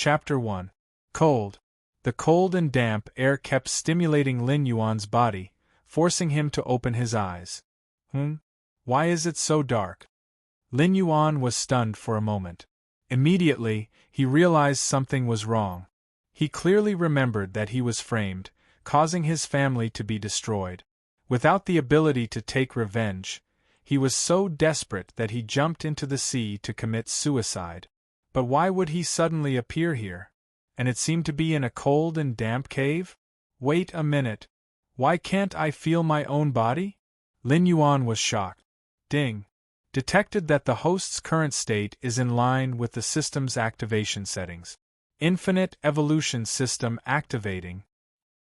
Chapter 1. Cold. The cold and damp air kept stimulating Lin Yuan's body, forcing him to open his eyes. Why is it so dark? Lin Yuan was stunned for a moment. Immediately, he realized something was wrong. He clearly remembered that he was framed, causing his family to be destroyed. Without the ability to take revenge, he was so desperate that he jumped into the sea to commit suicide. But why would he suddenly appear here? And it seemed to be in a cold and damp cave? Wait a minute. Why can't I feel my own body? Lin Yuan was shocked. Ding. Detected that the host's current state is in line with the system's activation settings. Infinite Evolution System activating.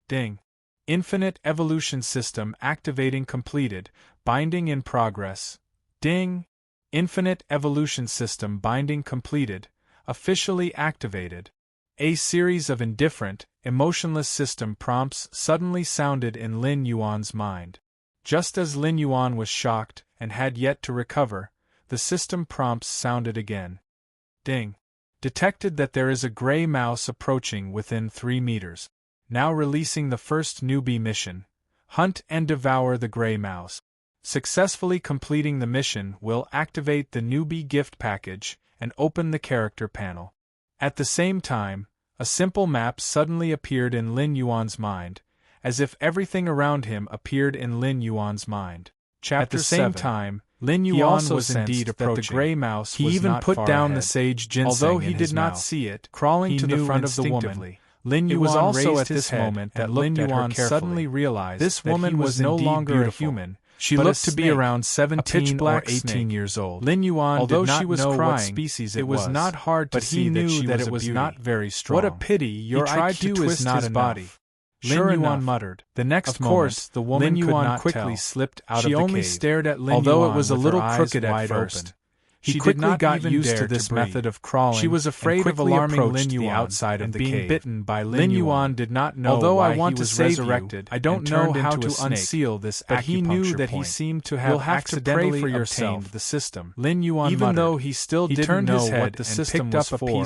Ding. Infinite Evolution System activating completed, binding in progress. Ding. Infinite Evolution System binding completed, officially activated. A series of indifferent, emotionless system prompts suddenly sounded in Lin Yuan's mind. Just as Lin Yuan was shocked and had yet to recover, the system prompts sounded again. Ding. Detected that there is a gray mouse approaching within 3 meters. Now releasing the first newbie mission. Hunt and devour the gray mouse. Successfully completing the mission will activate the newbie gift package and open the character panel. At the same time, a simple map suddenly appeared in Lin Yuan's mind, as if everything around him appeared in Lin Yuan's mind. At the same time, Lin Yuan was indeed approaching. That the gray mouse was even not put down the sage ginseng. Although he did not see it, crawling to the front of the woman, Lin Yuan was also at this moment that Lin Yuan suddenly realized this woman was no longer a human. She looked to be around 17 or 18 years old. Lin Yuan, although she was crying, what species it was not hard to see that it was not very strong. What a pity, your IQ is not enough. Body. Lin Yuan muttered. The next moment, the woman Lin Yuan quickly slipped out of the cave. She only stared at Lin Yuan, although it was a little crooked at first. She quickly got used to this method of crawling. She was afraid of alarming Lin Yuan outside of the cave. Being bitten by Lin Yuan did not know why he was resurrected. I don't know how to unseal this, but he knew that he seemed to have accidentally obtained the system. Lin Yuan, even though he still didn't know what the system was for,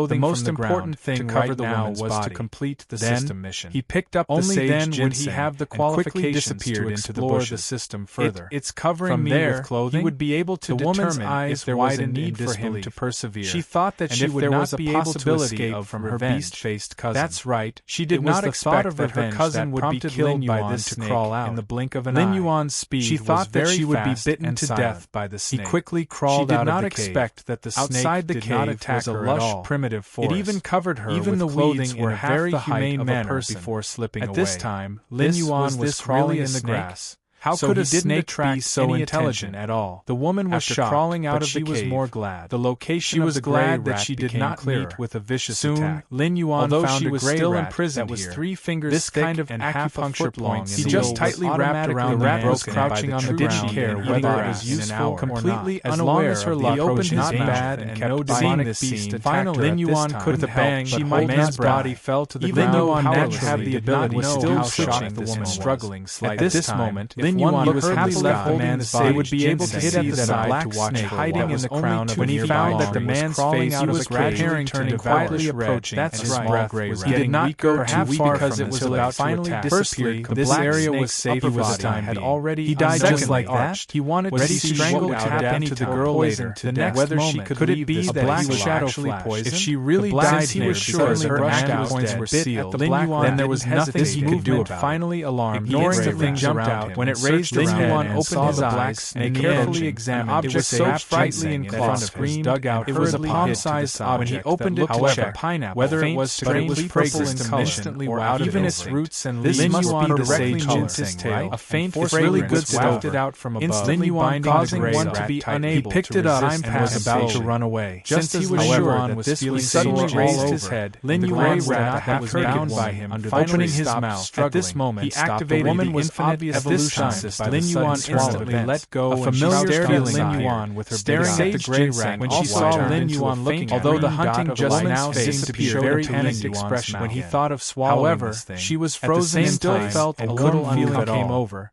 the most important thing right now was to complete the system mission. He picked up the sage ginseng and have the qualifications to explore the system further. It's covering me with clothing. He would be able to determine if there was a need for him to persevere. She thought that she would not be able to escape from her beast-faced cousin. That's right. She did not expect that her cousin would be killed by this snake in the blink of an eye. Lin Yuan's speed she thought that she would be bitten to death by the snake. He quickly crawled out of the cave. She did not expect that the snake did not attack her at all. Primitive forest. It even covered her with clothing in a very humane manner before slipping away. At this time, Lin Yuan was crawling in the grass. How could a snake be so intelligent at all? The woman was shocked, crawling out of the cave. She was more glad. The location of the gray rat that she did not meet with a vicious attack. Lin Yuan found she was still imprisoned that was 3 fingers this kind of acupuncture point. He just tightly wrapped around the rat was crouching on the ground. He didn't care whether it was useful, completely unaware as her luck opened his bad and no demonic beast. Finally, Lin Yuan couldn't help but my man's body fell to the ground. Even though naturally the ability was still switching, the woman struggling slightly. At this moment, Lin Yuan was happily left the man's body. They would be able to hit at the side to watch hiding in the crown of when he found that the man's face was gradually turning quietly approaching. That's right. He did not go too far because it was about finally disappeared. This area was safe for the time had already. He died just like that. He wanted to see what would happen to the girl later. The next whether she could it be that he was actually poisoned? If she really died, he was sure her action points were sealed. Then there was nothing he could do about it. Finally alarmed, ignoring the things around him. When it raised his head and opened his eyes and carefully examined, it was so frightfully in claws dug out. It was a palm-sized object. When he opened it to check whether it was strangely purple in color or out even its roots and leaves must be directly against his tail. A faint really good wafted out from above, instantly causing one to be unable. He picked it up and was about to run away. Just he was sure that this feeling suddenly raised his head. Lin Yuan rat that was bound by him opening his mouth. At this moment, he activated the infinite evolution system. Lin Yuan instantly let go. A familiar feeling Lin Yuan with her staring at the gray rat when she saw Lin Yuan looking at her. Although the hunting just now seemed to be very panicked expression when he thought of swallowing this thing. She was frozen in time and couldn't feel it came over.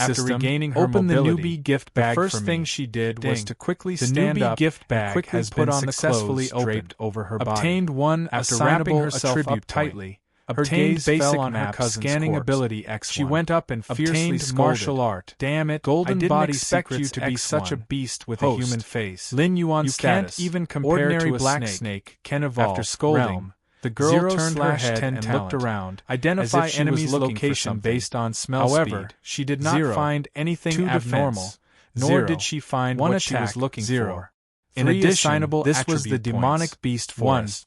After System, regaining her open mobility, the newbie gift bag the first for thing me. she did was to quickly The stand newbie up gift and bag quickly has put been on the successfully clothes opened. draped over her body. Obtained one After assignable wrapping herself up attribute tightly, point. her gaze basic fell on her map cousin's scanning corpse. ability X1. She went up and fiercely Obtained scolded. martial art. Damn it, Golden I didn't body expect you secrets to be such a X1. beast with Host. a human face. Lin Yuan You status. can't even compare Ordinary to a black snake. can evolve. After scolding, Realm. The girl turned her head 0/10 and talent. looked around. Identify as if she enemy's was looking for location something. based on smell However, speed. she did not 0. find anything 2 abnormal, defense. nor 0. did she find 1 what she was attack. looking 0. for. In 3 addition, assignable this was the attribute demonic points. beast 1. forest.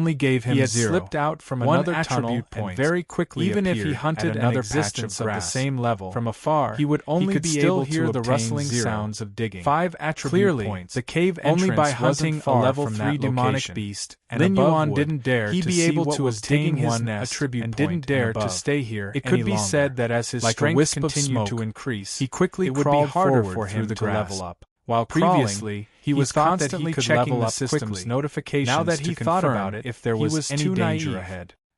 only gave him he had 0. slipped out from one another attribute tunnel point, and very quickly even if he appeared hunted at another another patch of of the grass. same level From afar, he would only could be still able hear to the obtain rustling 0 sounds of digging. 5 attribute Clearly, points. the cave Only by entrance hunting wasn't a far level from 3 that demonic location. beast and Lin above Yuan would didn't dare he to be see able what to was obtain digging his one nest attribute and point didn't dare and to above. stay here It any could be longer. said that as his Like a strength wisp of continued smoke, to increase, he quickly it would be crawled harder forward for him through the to grass. level up. While Previously, he was thought constantly that he could checking level the up system's quickly. notifications Now that to he thought confirm about it, if there he was was any too danger naive. ahead.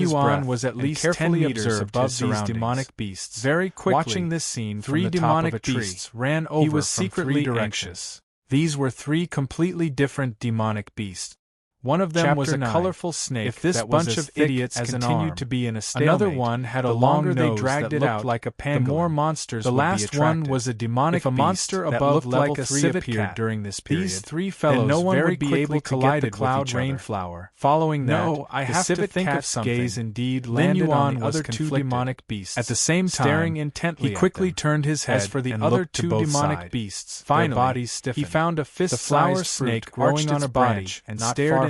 Yuan was at least 10 meters above these demonic beasts. Very quickly, watching this scene from the top of a tree, beasts ran over. He was secretly anxious. These were three completely different demonic beasts. One of them was a colorful snake. If this bunch of idiots continued to be in a stalemate, another one had a longer nose they dragged it out like a pangolin. The more monsters the last one was a demonic beast monster above level 3 appeared during this period. These three fellows no one would be able to get the cloud rainflower. Following that, I have to think of something. Gaze indeed landed on the other two demonic beasts. At the same time, staring intently, he quickly turned his head. As for the other two demonic beasts, finally, their bodies stiffened. He found a fist-sized snake growing on a branch and stared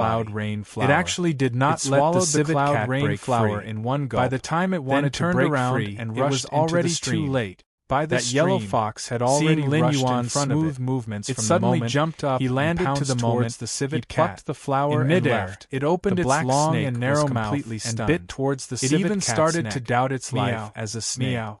cloud body. rain flower. It actually did not It let the swallowed the civet cloud cat rain break flower free. in one gulp. By the time it wanted to turned break around free, and it was rushed into already the stream. too late. By the That yellow stream, fox had already seeing Lin rushed in Yuan's front of smooth it. movements It from suddenly the moment jumped up he landed and to the pounced moment towards the civet he cat. plucked the flower In and midair, left. it opened The its black long snake and narrow was mouth completely and stunned. bit towards the It civet even cat's started neck. to doubt its life Meow. as a snake. Meow.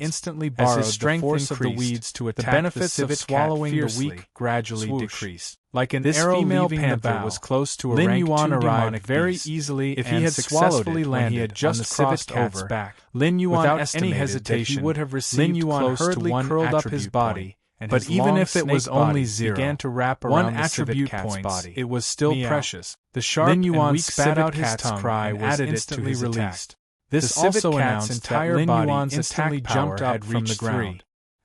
instantly borrowed his strength the force of the increased, weeds to attack the benefits the of civet swallowing cat the weak fiercely gradually swoosh. decreased. Like an This arrow female leaving the panther bow, was close to a Lin rank Yuan 2 arrived demonic very beast. easily If and he had successfully swallowed it when landed he had just on the civet crossed cat's over, back. Lin Yuan Without any estimated hesitation, that he would have received Lin Yuan close to hurriedly one curled up his attribute body, point, and but his even long if it was snake only body 0, began to wrap one around the civet attribute cat's points, body. it was still Meow. precious. The sharp Lin and Yuan weak spat civet out his cat's tongue cry and was added it to instantly his attack. released. This The civet also cat's announced that entire Lin body Yuan's instantly attack power jumped had up from the reached ground. 3.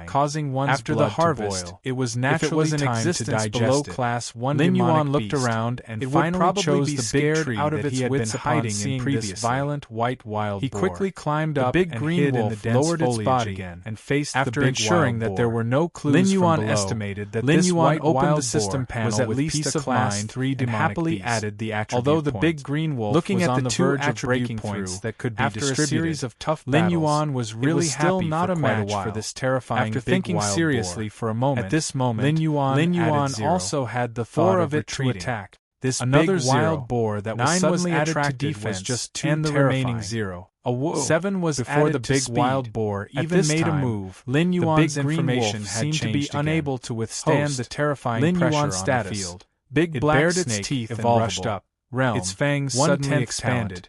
terrifying, causing one's after blood the harvest, to boil. it was If it naturally was in time to existence digest below it. class 1 Lin demonic Yuan looked beast, around and it would finally probably chose be the big scared tree out of that its he had been wits upon hiding seeing in this previously. violent white wild He boar. quickly climbed The up big and green hid in wolf the dense lowered its foliage body again, and faced after the big ensuring wild that boar. there were no clues Lin from Yuan below. estimated that Lin this Yuan white opened wild the system boar panel was at with least peace a of class mind 3 and demonic happily beast. added the attribute Although the point. big green wolf Looking was at on the the two verge of attribute breaking points through that could be after distributed, a series of tough Lin battles, Yuan was really it was still happy not for a quite match while. for this terrifying After big thinking wild seriously boar. for a moment, At this moment, Lin Yuan added 0. also had the thought of retreating. attack. This Another big 0. wild boar that was 9 suddenly was added to attracted defense, was just too and the terrifying. remaining 0. A whoa. 7 was Before added the to big speed. wild boar At even this made time, a move. Lin Yuan's the big green information wolf had seemed to be changed again. unable to withstand Host. the terrifying Lin pressure Yuan's on status. the field. Big It black bared snake its teeth and evolvable. rushed up. Realm. Its fangs 1/10 suddenly expanded,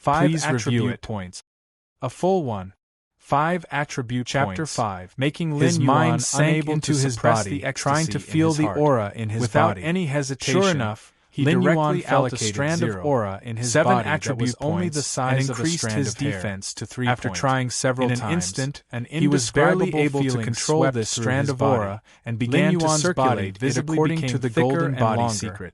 5 Please review attribute it. points. A full one. 5 attribute Chapter points. 5. Making His Lin Yuan mind sank unable into to his suppress body, the ecstasy trying to in feel his the heart. aura in his Without body. any hesitation, Sure enough, he Lin Yuan directly felt a allocated strand 0. of aura in his 7 body that attribute was only points the size and of a increased strand his of hair. defense to 3 After point. trying several In an times, instant, an he was barely indescribable able to feeling control swept this through strand his of body, aura and Lin began to Yuan's circulate body visibly according became to the thicker golden and body longer, secret.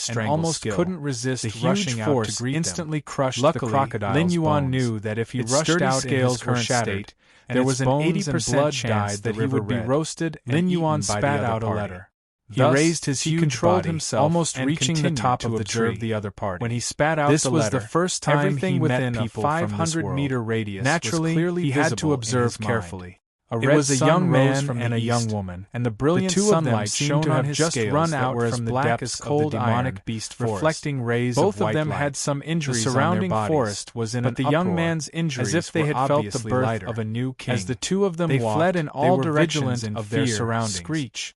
and almost couldn't resist rushing out to greet instantly them. crushed Luckily, the crocodile's Lin Yuan bones. knew that if he Its rushed sturdy out in his scales were current shattered, state, and there its was an bones and 80% blood chance dyed that the he would river be red. roasted and Lin Yuan eaten by spat the out other a party. letter. He Thus, raised his he huge controlled body, himself almost and reaching the continued top to of the observe tree. the other party. When he spat out This the was letter, the first time everything he within met a people from this 500-meter world. radius Naturally, was clearly he had to visible in observe his mind. carefully. A It red was a sun young rose man from and the a young east, woman, and the brilliant two of them sunlight seemed shone to on have his just scales run that out were as from the black depths as of cold the demonic iron, beast forest. reflecting rays Both of white them light. had some injuries The on their surrounding bodies, forest was in but an the young uproar, man's injuries as if they were had felt the obviously birth lighter. of a new king. As the two of them they walked, fled in all they were directions vigilant of fear, their surroundings. screech,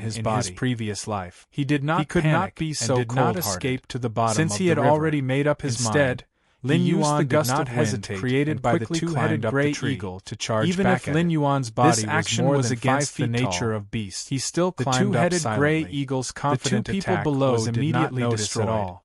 in his body. previous life. He did not He could panic not be so and did not cold-hearted. escape to the bottom Since of he the had river. already made up his Instead, mind, Lin he used Yuan the did gust not of wind hesitate created and by the quickly two-headed climbed up the gray tree. eagle to charge Even back if at Lin it. Yuan's body This was action more was than against 5 the feet nature tall, of beast. he still The climbed up two-headed gray silently. eagle's The confident two people attack below was did not immediately notice destroyed. at all.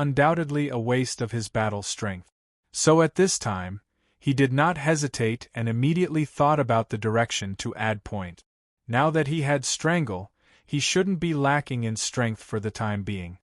undoubtedly a waste of his battle strength. So at this time, he did not hesitate and immediately thought about the direction to add point. Now that he had strangle, he shouldn't be lacking in strength for the time being.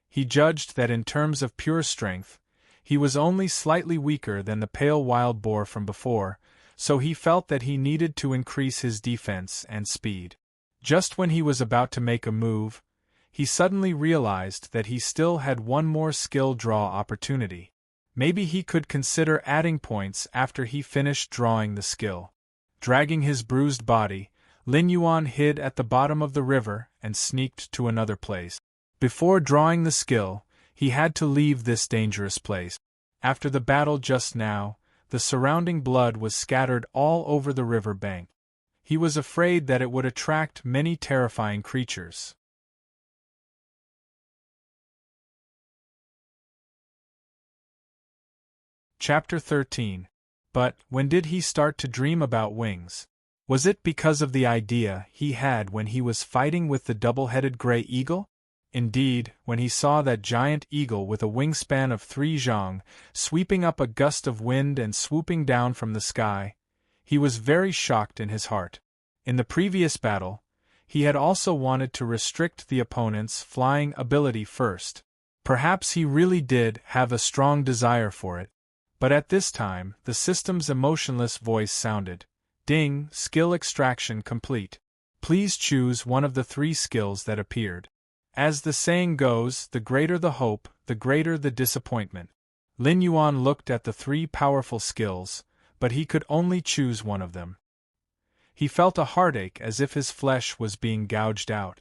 He judged that in terms of pure strength, he was only slightly weaker than the pale wild boar from before, so he felt that he needed to increase his defense and speed. Just when he was about to make a move, he suddenly realized that he still had one more skill draw opportunity. Maybe he could consider adding points after he finished drawing the skill. Dragging his bruised body, Lin Yuan hid at the bottom of the river and sneaked to another place. Before drawing the skill, he had to leave this dangerous place. After the battle just now, the surrounding blood was scattered all over the river bank. He was afraid that it would attract many terrifying creatures. Chapter 13. But, when did he start to dream about wings? Was it because of the idea he had when he was fighting with the double-headed gray eagle? Indeed, when he saw that giant eagle with a wingspan of 3 zhang, sweeping up a gust of wind and swooping down from the sky, he was very shocked in his heart. In the previous battle, he had also wanted to restrict the opponent's flying ability first. Perhaps he really did have a strong desire for it. But at this time, the system's emotionless voice sounded. Ding, skill extraction complete. Please choose one of the 3 skills that appeared. As the saying goes, the greater the hope, the greater the disappointment. Lin Yuan looked at the 3 powerful skills, but he could only choose one of them. He felt a heartache as if his flesh was being gouged out.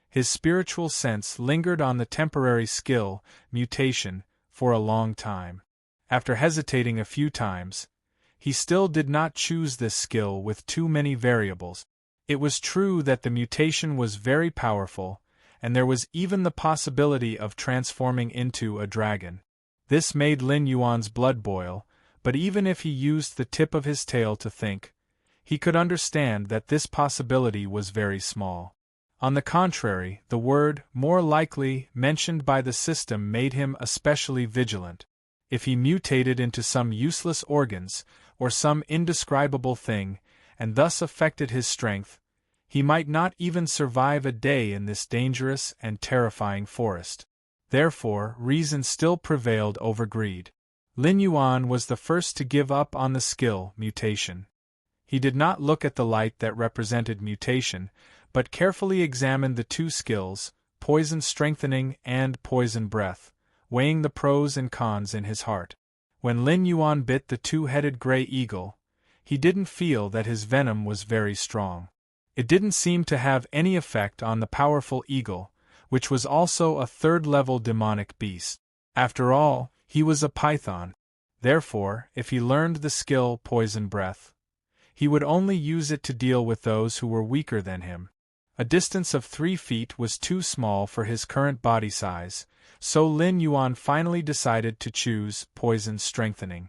His spiritual sense lingered on the temporary skill, mutation, for a long time. After hesitating a few times, he still did not choose this skill with too many variables. It was true that the mutation was very powerful, and there was even the possibility of transforming into a dragon. This made Lin Yuan's blood boil, but even if he used the tip of his tail to think, he could understand that this possibility was very small. On the contrary, the word "more likely" mentioned by the system made him especially vigilant. If he mutated into some useless organs, or some indescribable thing, and thus affected his strength, he might not even survive a day in this dangerous and terrifying forest. Therefore, reason still prevailed over greed. Lin Yuan was the first to give up on the skill, mutation. He did not look at the light that represented mutation, but carefully examined the 2 skills, poison strengthening and poison breath, weighing the pros and cons in his heart. When Lin Yuan bit the 2-headed gray eagle, he didn't feel that his venom was very strong. It didn't seem to have any effect on the powerful eagle, which was also a 3rd-level demonic beast. After all, he was a python. Therefore, if he learned the skill poison breath, he would only use it to deal with those who were weaker than him. A distance of 3 feet was too small for his current body size, so Lin Yuan finally decided to choose poison strengthening.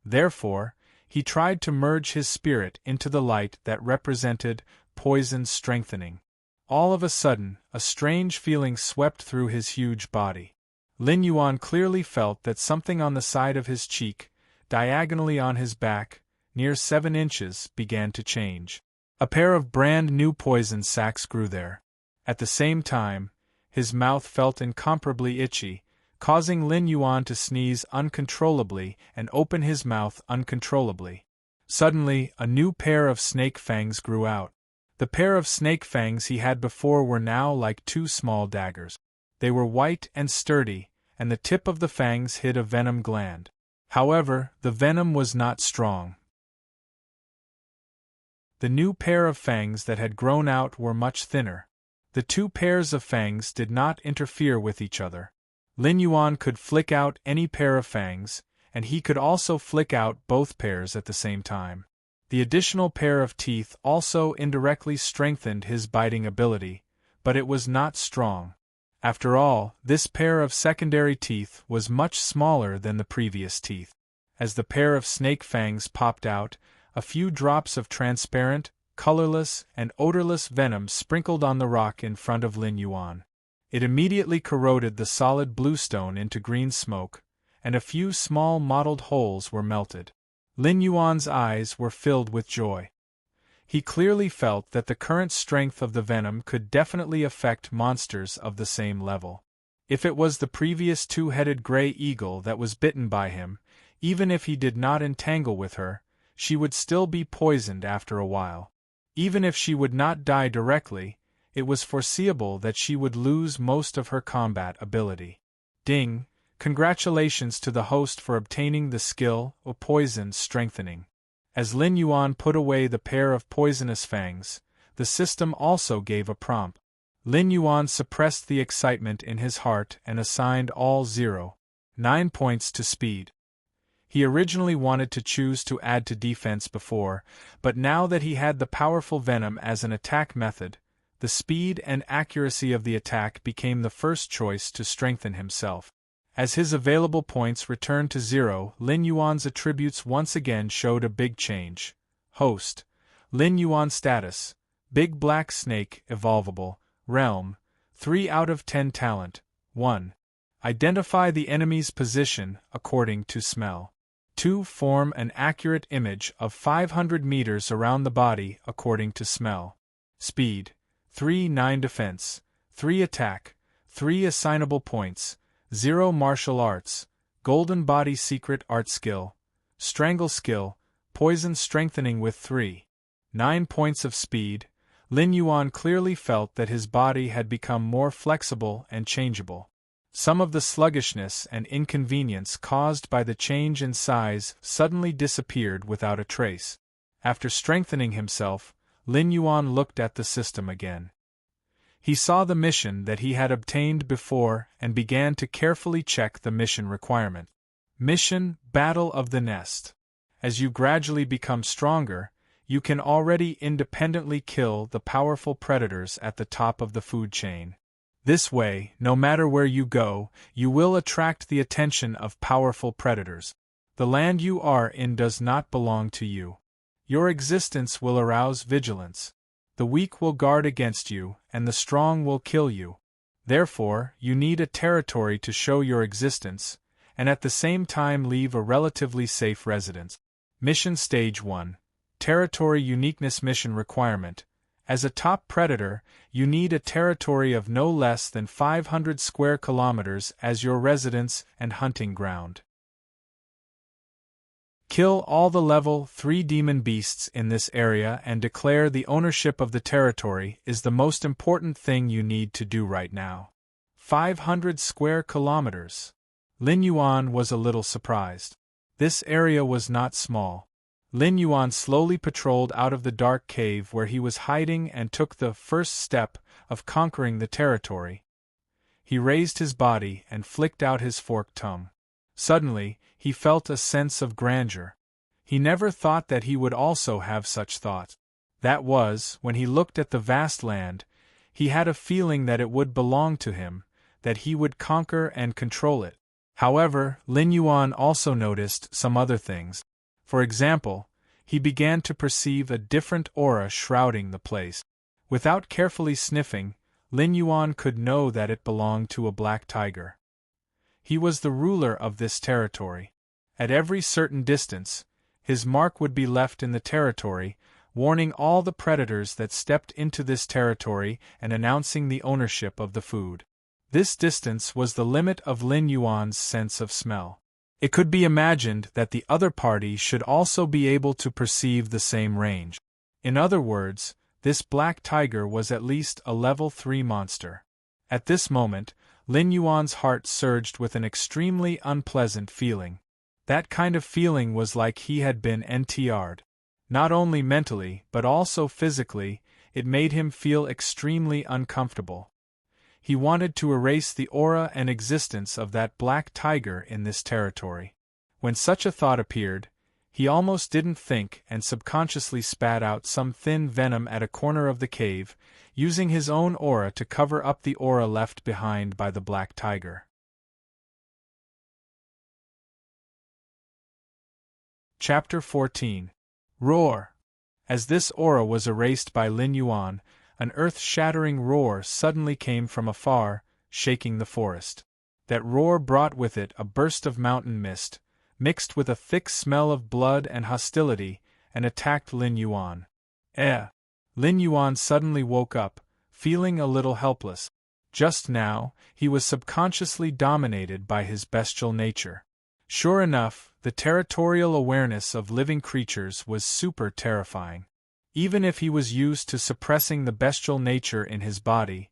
Therefore, he tried to merge his spirit into the light that represented poison strengthening. All of a sudden, a strange feeling swept through his huge body. Lin Yuan clearly felt that something on the side of his cheek, diagonally on his back, near 7 inches, began to change. A pair of brand new poison sacs grew there. At the same time, his mouth felt incomparably itchy, causing Lin Yuan to sneeze uncontrollably and open his mouth uncontrollably. Suddenly, a new pair of snake fangs grew out. The pair of snake fangs he had before were now like 2 small daggers. They were white and sturdy, and the tip of the fangs hid a venom gland. However, the venom was not strong. The new pair of fangs that had grown out were much thinner. The 2 pairs of fangs did not interfere with each other. Lin Yuan could flick out any pair of fangs, and he could also flick out both pairs at the same time. The additional pair of teeth also indirectly strengthened his biting ability, but it was not strong. After all, this pair of secondary teeth was much smaller than the previous teeth. As the pair of snake fangs popped out, a few drops of transparent, colorless, and odorless venom sprinkled on the rock in front of Lin Yuan. It immediately corroded the solid bluestone into green smoke, and a few small mottled holes were melted. Lin Yuan's eyes were filled with joy. He clearly felt that the current strength of the venom could definitely affect monsters of the same level. If it was the previous 2-headed gray eagle that was bitten by him, even if he did not entangle with her, she would still be poisoned after a while. Even if she would not die directly, it was foreseeable that she would lose most of her combat ability. Ding! Congratulations to the host for obtaining the skill of poison strengthening. As Lin Yuan put away the pair of poisonous fangs, the system also gave a prompt. Lin Yuan suppressed the excitement in his heart and assigned all 0.9 points to speed. He originally wanted to choose to add to defense before, but now that he had the powerful venom as an attack method, the speed and accuracy of the attack became the first choice to strengthen himself. As his available points returned to 0, Lin Yuan's attributes once again showed a big change. Host. Lin Yuan status. Big Black Snake, evolvable. Realm. 3 out of 10 talent. 1. Identify the enemy's position according to smell. 2. Form an accurate image of 500 meters around the body according to smell. Speed. 3. 9 defense. 3 attack. 3 assignable points. 0 martial arts. Golden body secret art skill. Strangle skill. Poison strengthening with 3. 9 points of speed. Lin Yuan clearly felt that his body had become more flexible and changeable. Some of the sluggishness and inconvenience caused by the change in size suddenly disappeared without a trace. After strengthening himself, Lin Yuan looked at the system again. He saw the mission that he had obtained before and began to carefully check the mission requirement. Mission: Battle of the Nest. As you gradually become stronger, you can already independently kill the powerful predators at the top of the food chain. This way, no matter where you go, you will attract the attention of powerful predators. The land you are in does not belong to you. Your existence will arouse vigilance. The weak will guard against you, and the strong will kill you. Therefore, you need a territory to show your existence, and at the same time leave a relatively safe residence. Mission Stage 1. Territory Uniqueness Mission Requirement. As a top predator, you need a territory of no less than 500 square kilometers as your residence and hunting ground. Kill all the level 3 demon beasts in this area and declare the ownership of the territory is the most important thing you need to do right now. 500 square kilometers. Lin Yuan was a little surprised. This area was not small. Lin Yuan slowly patrolled out of the dark cave where he was hiding and took the first step of conquering the territory. He raised his body and flicked out his forked tongue. Suddenly, he felt a sense of grandeur. He never thought that he would also have such thoughts. That was, when he looked at the vast land, he had a feeling that it would belong to him, that he would conquer and control it. However, Lin Yuan also noticed some other things. For example, he began to perceive a different aura shrouding the place. Without carefully sniffing, Lin Yuan could know that it belonged to a black tiger. He was the ruler of this territory. At every certain distance, his mark would be left in the territory, warning all the predators that stepped into this territory and announcing the ownership of the food. This distance was the limit of Lin Yuan's sense of smell. It could be imagined that the other party should also be able to perceive the same range. In other words, this black tiger was at least a level 3 monster. At this moment, Lin Yuan's heart surged with an extremely unpleasant feeling. That kind of feeling was like he had been NTR'd. Not only mentally, but also physically, it made him feel extremely uncomfortable. He wanted to erase the aura and existence of that black tiger in this territory. When such a thought appeared, he almost didn't think and subconsciously spat out some thin venom at a corner of the cave, using his own aura to cover up the aura left behind by the black tiger. Chapter 14. Roar. As this aura was erased by Lin Yuan, an earth-shattering roar suddenly came from afar, shaking the forest. That roar brought with it a burst of mountain mist, mixed with a thick smell of blood and hostility, and attacked Lin Yuan. Lin Yuan suddenly woke up, feeling a little helpless. Just now, he was subconsciously dominated by his bestial nature. Sure enough, the territorial awareness of living creatures was super terrifying. Even if he was used to suppressing the bestial nature in his body,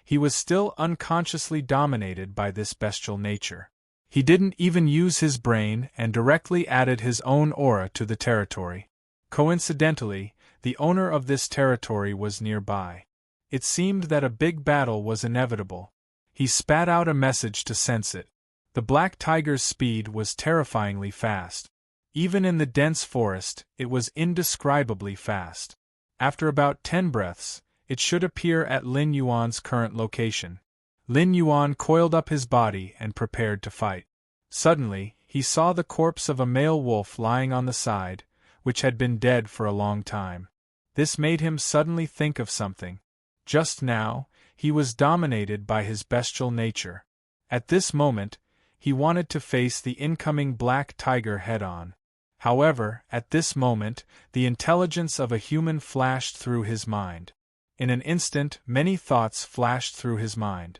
he was still unconsciously dominated by this bestial nature. He didn't even use his brain and directly added his own aura to the territory. Coincidentally, the owner of this territory was nearby. It seemed that a big battle was inevitable. He spat out a message to sense it. The black tiger's speed was terrifyingly fast. Even in the dense forest, it was indescribably fast. After about 10 breaths, it should appear at Lin Yuan's current location. Lin Yuan coiled up his body and prepared to fight. Suddenly, he saw the corpse of a male wolf lying on the side, which had been dead for a long time. This made him suddenly think of something. Just now, he was dominated by his bestial nature. At this moment, he wanted to face the incoming black tiger head-on. However, at this moment, the intelligence of a human flashed through his mind. In an instant, many thoughts flashed through his mind.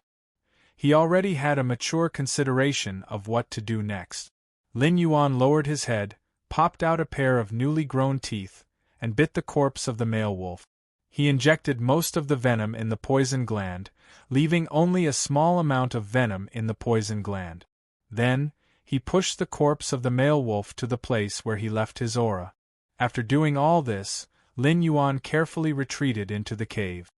He already had a mature consideration of what to do next. Lin Yuan lowered his head, popped out a pair of newly grown teeth, and bit the corpse of the male wolf. He injected most of the venom in the poison gland, leaving only a small amount of venom in the poison gland. Then, he pushed the corpse of the male wolf to the place where he left his aura. After doing all this, Lin Yuan carefully retreated into the cave.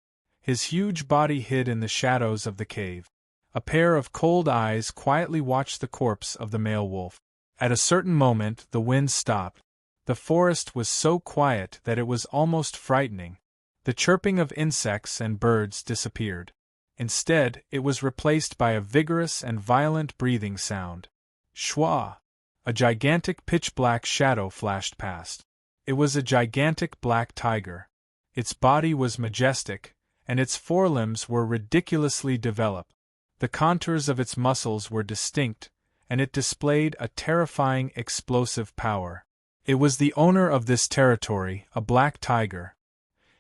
His huge body hid in the shadows of the cave. A pair of cold eyes quietly watched the corpse of the male wolf. At a certain moment, the wind stopped. The forest was so quiet that it was almost frightening. The chirping of insects and birds disappeared. Instead, it was replaced by a vigorous and violent breathing sound. Shwa! A gigantic pitch-black shadow flashed past. It was a gigantic black tiger. Its body was majestic, and its forelimbs were ridiculously developed. The contours of its muscles were distinct, and it displayed a terrifying explosive power. It was the owner of this territory, a black tiger.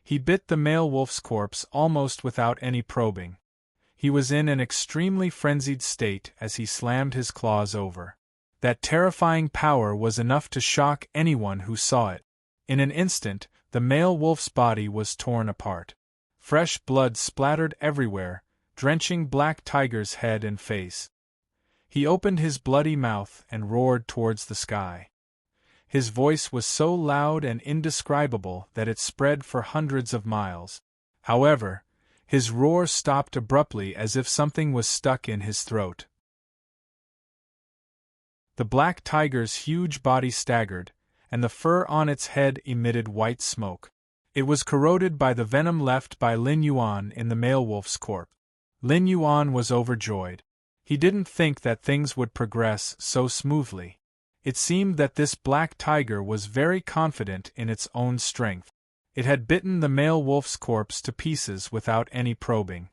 He bit the male wolf's corpse almost without any probing. He was in an extremely frenzied state as he slammed his claws over. That terrifying power was enough to shock anyone who saw it. In an instant, the male wolf's body was torn apart. Fresh blood splattered everywhere, drenching black tiger's head and face. He opened his bloody mouth and roared towards the sky. His voice was so loud and indescribable that it spread for hundreds of miles. However, his roar stopped abruptly as if something was stuck in his throat. The black tiger's huge body staggered, and the fur on its head emitted white smoke. It was corroded by the venom left by Lin Yuan in the male wolf's corpse. Lin Yuan was overjoyed. He didn't think that things would progress so smoothly. It seemed that this black tiger was very confident in its own strength. It had bitten the male wolf's corpse to pieces without any probing.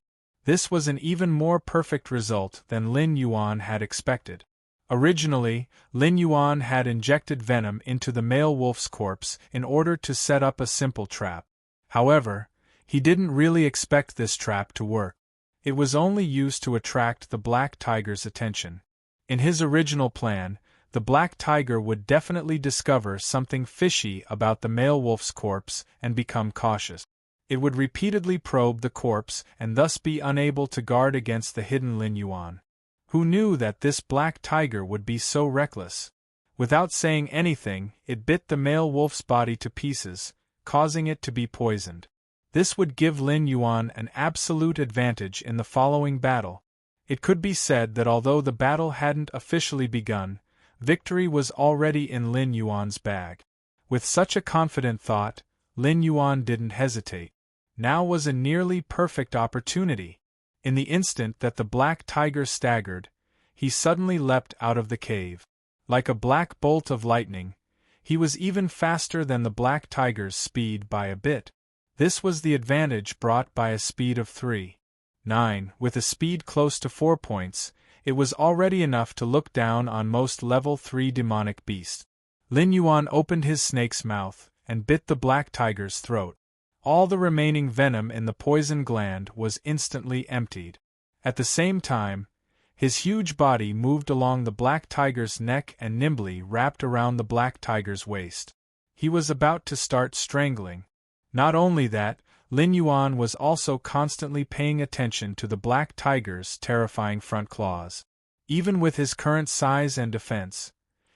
This was an even more perfect result than Lin Yuan had expected. Originally, Lin Yuan had injected venom into the male wolf's corpse in order to set up a simple trap. However, he didn't really expect this trap to work. It was only used to attract the black tiger's attention. In his original plan, the black tiger would definitely discover something fishy about the male wolf's corpse and become cautious. It would repeatedly probe the corpse and thus be unable to guard against the hidden Lin Yuan. Who knew that this black tiger would be so reckless? Without saying anything, it bit the male wolf's body to pieces, causing it to be poisoned. This would give Lin Yuan an absolute advantage in the following battle. It could be said that although the battle hadn't officially begun, victory was already in Lin Yuan's bag. With such a confident thought, Lin Yuan didn't hesitate. Now was a nearly perfect opportunity. In the instant that the black tiger staggered, he suddenly leapt out of the cave. Like a black bolt of lightning, he was even faster than the black tiger's speed by a bit. This was the advantage brought by a speed of 3.9. With a speed close to 4 points, it was already enough to look down on most level 3 demonic beasts. Lin Yuan opened his snake's mouth and bit the black tiger's throat. All the remaining venom in the poison gland was instantly emptied. At the same time, his huge body moved along the black tiger's neck and nimbly wrapped around the black tiger's waist. He was about to start strangling. Not only that, Lin Yuan was also constantly paying attention to the black tiger's terrifying front claws. Even with his current size and defense,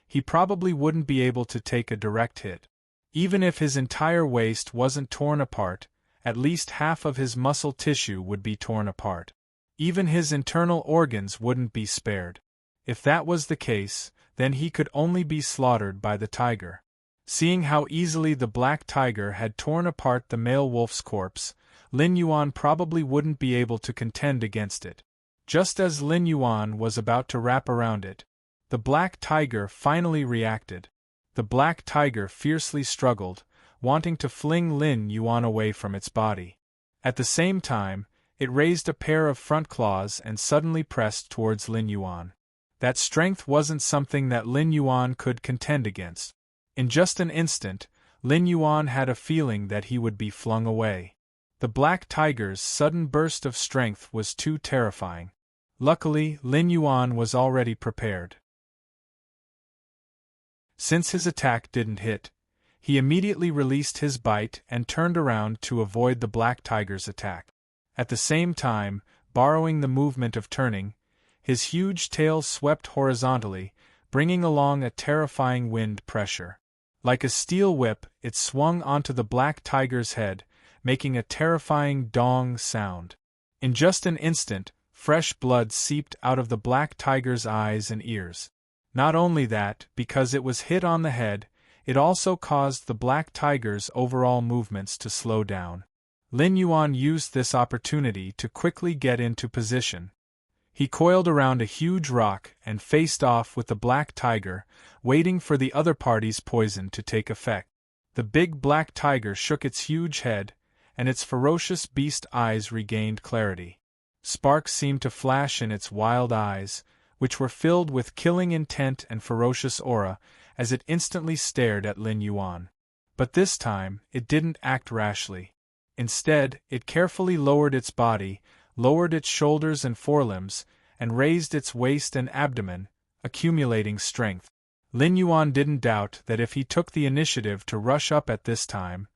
he probably wouldn't be able to take a direct hit. Even if his entire waist wasn't torn apart, at least half of his muscle tissue would be torn apart. Even his internal organs wouldn't be spared. If that was the case, then he could only be slaughtered by the tiger. Seeing how easily the black tiger had torn apart the male wolf's corpse, Lin Yuan probably wouldn't be able to contend against it. Just as Lin Yuan was about to wrap around it, the black tiger finally reacted. The black tiger fiercely struggled, wanting to fling Lin Yuan away from its body. At the same time, it raised a pair of front claws and suddenly pressed towards Lin Yuan. That strength wasn't something that Lin Yuan could contend against. In just an instant, Lin Yuan had a feeling that he would be flung away. The black tiger's sudden burst of strength was too terrifying. Luckily, Lin Yuan was already prepared. Since his attack didn't hit, he immediately released his bite and turned around to avoid the black tiger's attack. At the same time, borrowing the movement of turning, his huge tail swept horizontally, bringing along a terrifying wind pressure. Like a steel whip, it swung onto the black tiger's head, making a terrifying dong sound. In just an instant, fresh blood seeped out of the black tiger's eyes and ears. Not only that, because it was hit on the head, it also caused the black tiger's overall movements to slow down. Lin Yuan used this opportunity to quickly get into position. He coiled around a huge rock and faced off with the black tiger, waiting for the other party's poison to take effect. The big black tiger shook its huge head, and its ferocious beast eyes regained clarity. Sparks seemed to flash in its wild eyes, which were filled with killing intent and ferocious aura, as it instantly stared at Lin Yuan. But this time, it didn't act rashly. Instead, it carefully lowered its body, lowered its shoulders and forelimbs, and raised its waist and abdomen, accumulating strength. Lin Yuan didn't doubt that if he took the initiative to rush up at this time,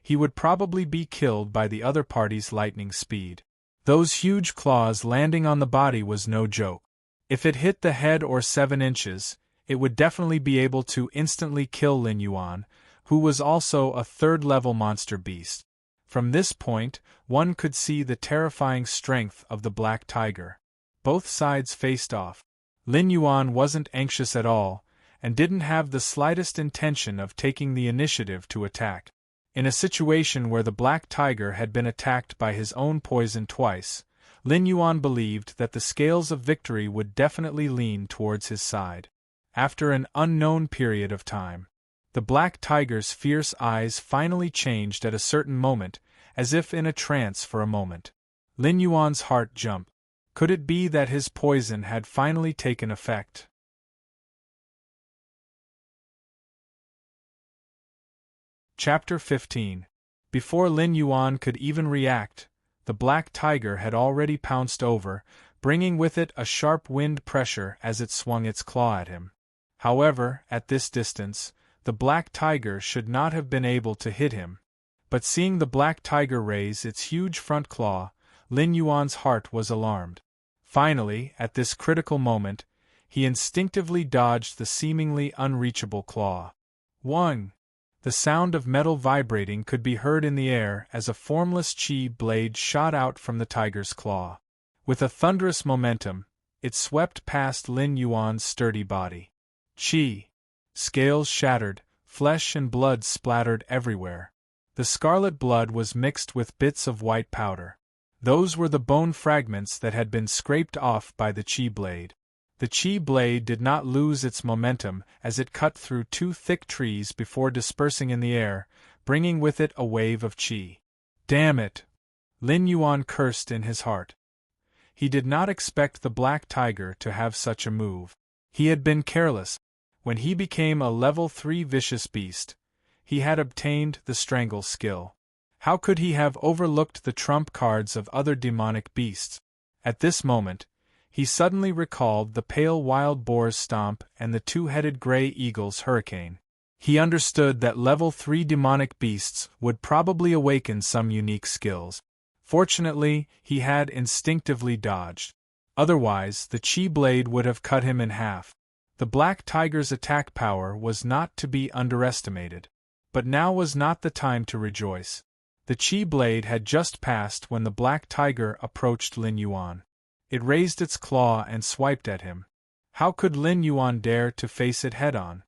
he would probably be killed by the other party's lightning speed. Those huge claws landing on the body was no joke. If it hit the head or 7 inches, it would definitely be able to instantly kill Lin Yuan, who was also a third-level monster beast. From this point, one could see the terrifying strength of the black tiger. Both sides faced off. Lin Yuan wasn't anxious at all, and didn't have the slightest intention of taking the initiative to attack. In a situation where the black tiger had been attacked by his own poison twice, Lin Yuan believed that the scales of victory would definitely lean towards his side. After an unknown period of time, the black tiger's fierce eyes finally changed at a certain moment, as if in a trance for a moment. Lin Yuan's heart jumped. Could it be that his poison had finally taken effect? Chapter 15. Before Lin Yuan could even react, the black tiger had already pounced over, bringing with it a sharp wind pressure as it swung its claw at him. However, at this distance, the black tiger should not have been able to hit him. But seeing the black tiger raise its huge front claw, Lin Yuan's heart was alarmed. Finally, at this critical moment, he instinctively dodged the seemingly unreachable claw. 1. The sound of metal vibrating could be heard in the air as a formless chi blade shot out from the tiger's claw. With a thunderous momentum, it swept past Lin Yuan's sturdy body. Chi. Scales shattered, flesh and blood splattered everywhere. The scarlet blood was mixed with bits of white powder. Those were the bone fragments that had been scraped off by the chi blade. The chi blade did not lose its momentum as it cut through 2 thick trees before dispersing in the air, bringing with it a wave of chi. Damn it! Lin Yuan cursed in his heart. He did not expect the black tiger to have such a move. He had been careless. When he became a level 3 vicious beast, he had obtained the strangle skill. How could he have overlooked the trump cards of other demonic beasts? At this moment, he suddenly recalled the pale wild boar's stomp and the 2-headed gray eagle's hurricane. He understood that level 3 demonic beasts would probably awaken some unique skills. Fortunately, he had instinctively dodged. Otherwise, the chi blade would have cut him in half. The black tiger's attack power was not to be underestimated. But now was not the time to rejoice. The chi blade had just passed when the black tiger approached Lin Yuan. It raised its claw and swiped at him. How could Lin Yuan dare to face it head-on?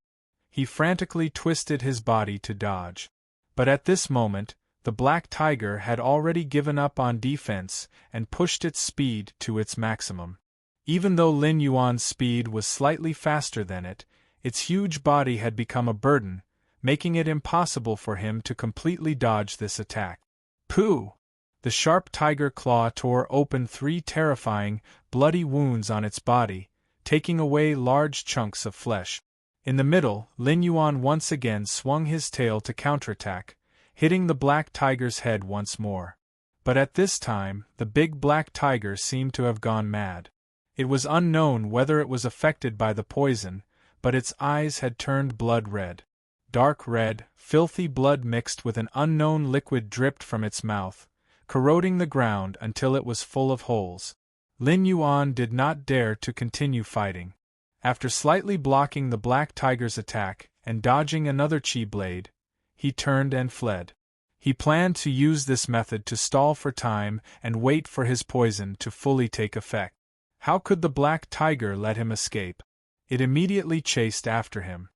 He frantically twisted his body to dodge. But at this moment, the black tiger had already given up on defense and pushed its speed to its maximum. Even though Lin Yuan's speed was slightly faster than it, its huge body had become a burden, making it impossible for him to completely dodge this attack. Pooh! The sharp tiger claw tore open 3 terrifying, bloody wounds on its body, taking away large chunks of flesh. In the middle, Lin Yuan once again swung his tail to counterattack, hitting the black tiger's head once more. But at this time, the big black tiger seemed to have gone mad. It was unknown whether it was affected by the poison, but its eyes had turned blood red. Dark red, filthy blood mixed with an unknown liquid dripped from its mouth, corroding the ground until it was full of holes. Lin Yuan did not dare to continue fighting. After slightly blocking the black tiger's attack and dodging another chi blade, he turned and fled. He planned to use this method to stall for time and wait for his poison to fully take effect. How could the black tiger let him escape? It immediately chased after him.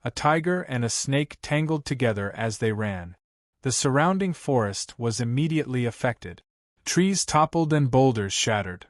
A tiger and a snake tangled together as they ran. The surrounding forest was immediately affected. Trees toppled and boulders shattered.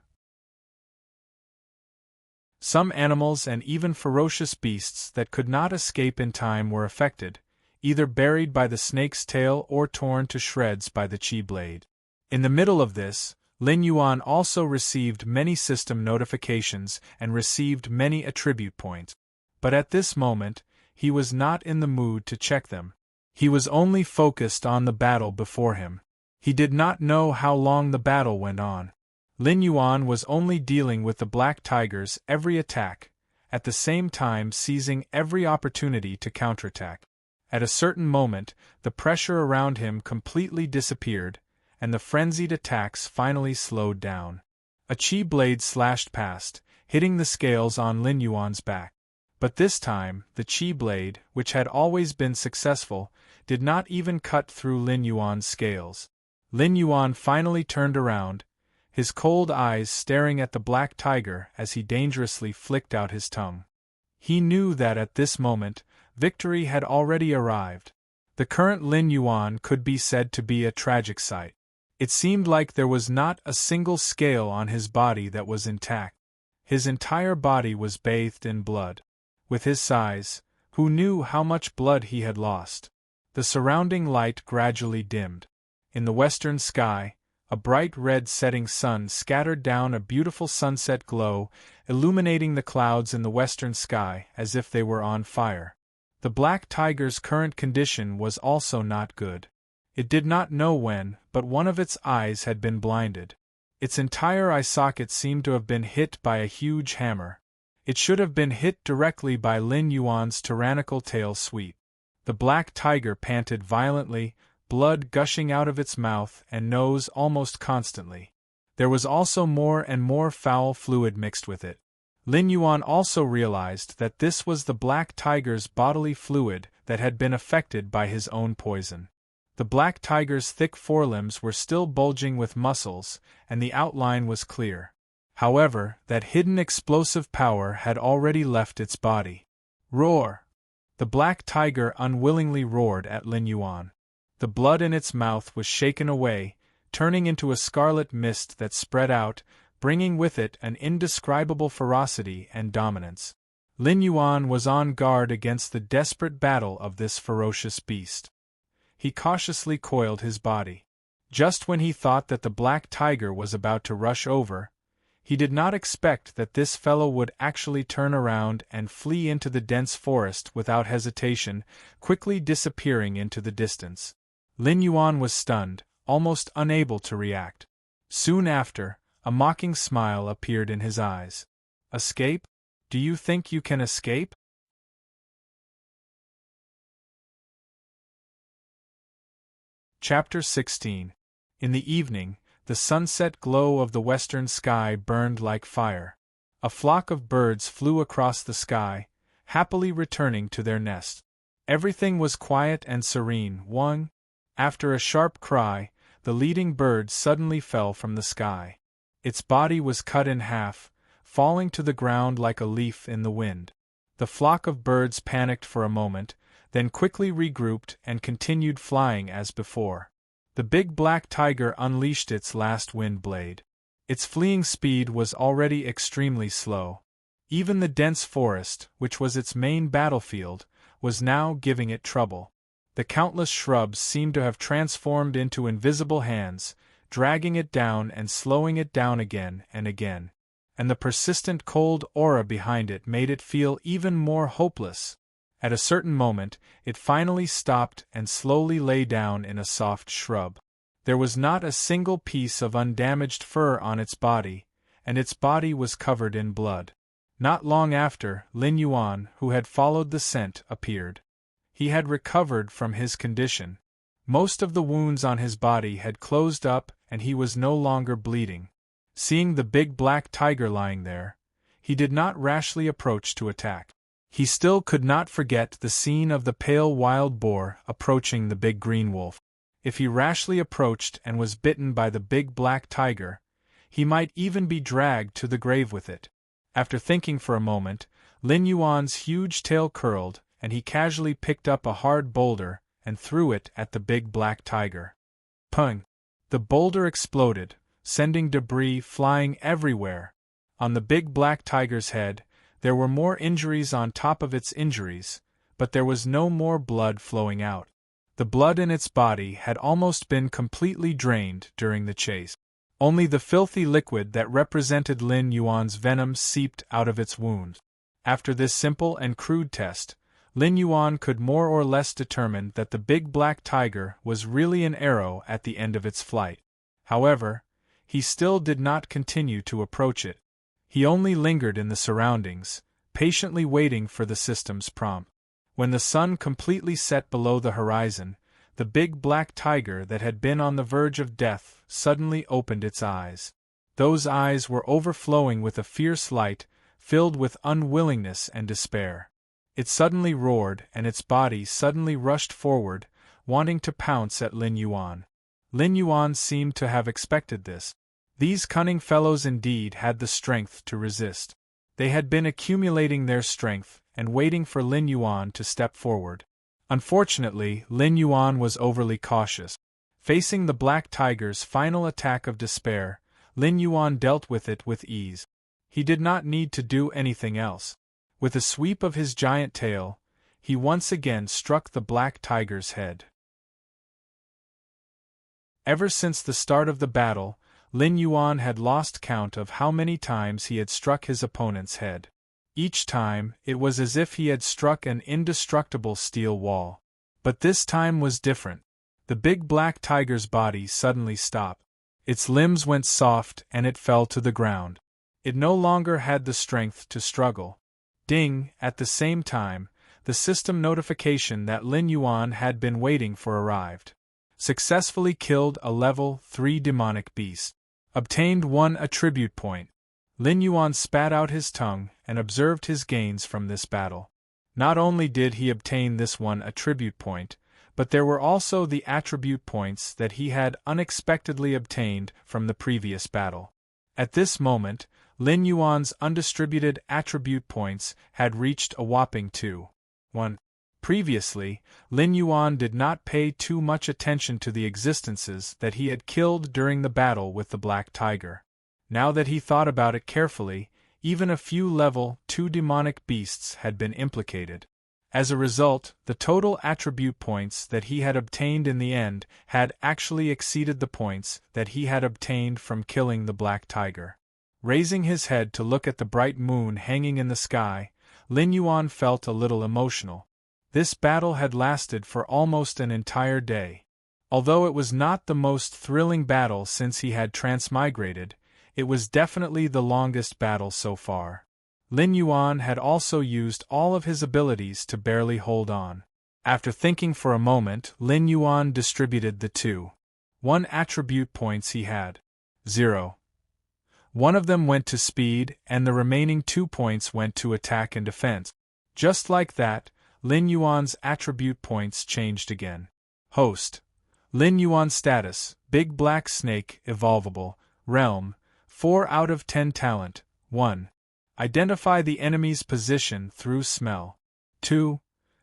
Some animals and even ferocious beasts that could not escape in time were affected, either buried by the snake's tail or torn to shreds by the chi blade. In the middle of this, Lin Yuan also received many system notifications and received many attribute points. But at this moment, he was not in the mood to check them. He was only focused on the battle before him. He did not know how long the battle went on. Lin Yuan was only dealing with the black tiger's every attack, at the same time seizing every opportunity to counterattack. At a certain moment, the pressure around him completely disappeared, and the frenzied attacks finally slowed down. A chi blade slashed past, hitting the scales on Lin Yuan's back. But this time, the chi blade, which had always been successful, did not even cut through Lin Yuan's scales. Lin Yuan finally turned around, his cold eyes staring at the black tiger as he dangerously flicked out his tongue. He knew that at this moment, victory had already arrived. The current Lin Yuan could be said to be a tragic sight. It seemed like there was not a single scale on his body that was intact. His entire body was bathed in blood. With his size, who knew how much blood he had lost? The surrounding light gradually dimmed. In the western sky, a bright red setting sun scattered down a beautiful sunset glow, illuminating the clouds in the western sky as if they were on fire. The black tiger's current condition was also not good. It did not know when, but one of its eyes had been blinded. Its entire eye socket seemed to have been hit by a huge hammer. It should have been hit directly by Lin Yuan's tyrannical tail sweep. The black tiger panted violently, blood gushing out of its mouth and nose almost constantly. There was also more and more foul fluid mixed with it. Lin Yuan also realized that this was the black tiger's bodily fluid that had been affected by his own poison. The black tiger's thick forelimbs were still bulging with muscles, and the outline was clear. However, that hidden explosive power had already left its body. Roar! The black tiger unwillingly roared at Lin Yuan. The blood in its mouth was shaken away, turning into a scarlet mist that spread out, bringing with it an indescribable ferocity and dominance. Lin Yuan was on guard against the desperate battle of this ferocious beast. He cautiously coiled his body. Just when he thought that the black tiger was about to rush over, he did not expect that this fellow would actually turn around and flee into the dense forest without hesitation, quickly disappearing into the distance. Lin Yuan was stunned, almost unable to react. Soon after, a mocking smile appeared in his eyes. Escape? Do you think you can escape? Chapter 16. In the evening, the sunset glow of the western sky burned like fire. A flock of birds flew across the sky, happily returning to their nest. Everything was quiet and serene. After a sharp cry, the leading bird suddenly fell from the sky. Its body was cut in half, falling to the ground like a leaf in the wind. The flock of birds panicked for a moment, then quickly regrouped and continued flying as before. The big black tiger unleashed its last wind blade. Its fleeing speed was already extremely slow. Even the dense forest, which was its main battlefield, was now giving it trouble. The countless shrubs seemed to have transformed into invisible hands, dragging it down and slowing it down again and again. And the persistent cold aura behind it made it feel even more hopeless. At a certain moment, it finally stopped and slowly lay down in a soft shrub. There was not a single piece of undamaged fur on its body, and its body was covered in blood. Not long after, Lin Yuan, who had followed the scent, appeared. He had recovered from his condition. Most of the wounds on his body had closed up and he was no longer bleeding. Seeing the big black tiger lying there, he did not rashly approach to attack. He still could not forget the scene of the pale wild boar approaching the big green wolf. If he rashly approached and was bitten by the big black tiger, he might even be dragged to the grave with it. After thinking for a moment, Lin Yuan's huge tail curled, and he casually picked up a hard boulder and threw it at the big black tiger. Pung! The boulder exploded, sending debris flying everywhere. On the big black tiger's head, there were more injuries on top of its injuries, but there was no more blood flowing out. The blood in its body had almost been completely drained during the chase. Only the filthy liquid that represented Lin Yuan's venom seeped out of its wound. After this simple and crude test, Lin Yuan could more or less determine that the big black tiger was really an arrow at the end of its flight. However, he still did not continue to approach it. He only lingered in the surroundings, patiently waiting for the system's prompt. When the sun completely set below the horizon, the big black tiger that had been on the verge of death suddenly opened its eyes. Those eyes were overflowing with a fierce light, filled with unwillingness and despair. It suddenly roared and its body suddenly rushed forward, wanting to pounce at Lin Yuan. Lin Yuan seemed to have expected this. These cunning fellows indeed had the strength to resist. They had been accumulating their strength and waiting for Lin Yuan to step forward. Unfortunately, Lin Yuan was overly cautious. Facing the black tiger's final attack of despair, Lin Yuan dealt with it with ease. He did not need to do anything else. With a sweep of his giant tail, he once again struck the black tiger's head. Ever since the start of the battle, Lin Yuan had lost count of how many times he had struck his opponent's head. Each time, it was as if he had struck an indestructible steel wall. But this time was different. The big black tiger's body suddenly stopped. Its limbs went soft and it fell to the ground. It no longer had the strength to struggle. Ding! At the same time, the system notification that Lin Yuan had been waiting for arrived. Successfully killed a level 3 demonic beast. Obtained 1 attribute point. Lin Yuan spat out his tongue and observed his gains from this battle. Not only did he obtain this 1 attribute point, but there were also the attribute points that he had unexpectedly obtained from the previous battle. At this moment, Lin Yuan's undistributed attribute points had reached a whopping 2.1. Previously, Lin Yuan did not pay too much attention to the existences that he had killed during the battle with the black tiger. Now that he thought about it carefully, even a few level 2 demonic beasts had been implicated. As a result, the total attribute points that he had obtained in the end had actually exceeded the points that he had obtained from killing the black tiger. Raising his head to look at the bright moon hanging in the sky, Lin Yuan felt a little emotional. This battle had lasted for almost an entire day. Although it was not the most thrilling battle since he had transmigrated, it was definitely the longest battle so far. Lin Yuan had also used all of his abilities to barely hold on. After thinking for a moment, Lin Yuan distributed the 2.1 attribute points he had. 0. One of them went to speed, and the remaining 2 points went to attack and defense. Just like that, Lin Yuan's attribute points changed again. Host. Lin Yuan status, Big Black Snake, Evolvable, Realm, 4 out of 10 talent, 1. Identify the enemy's position through smell. 2.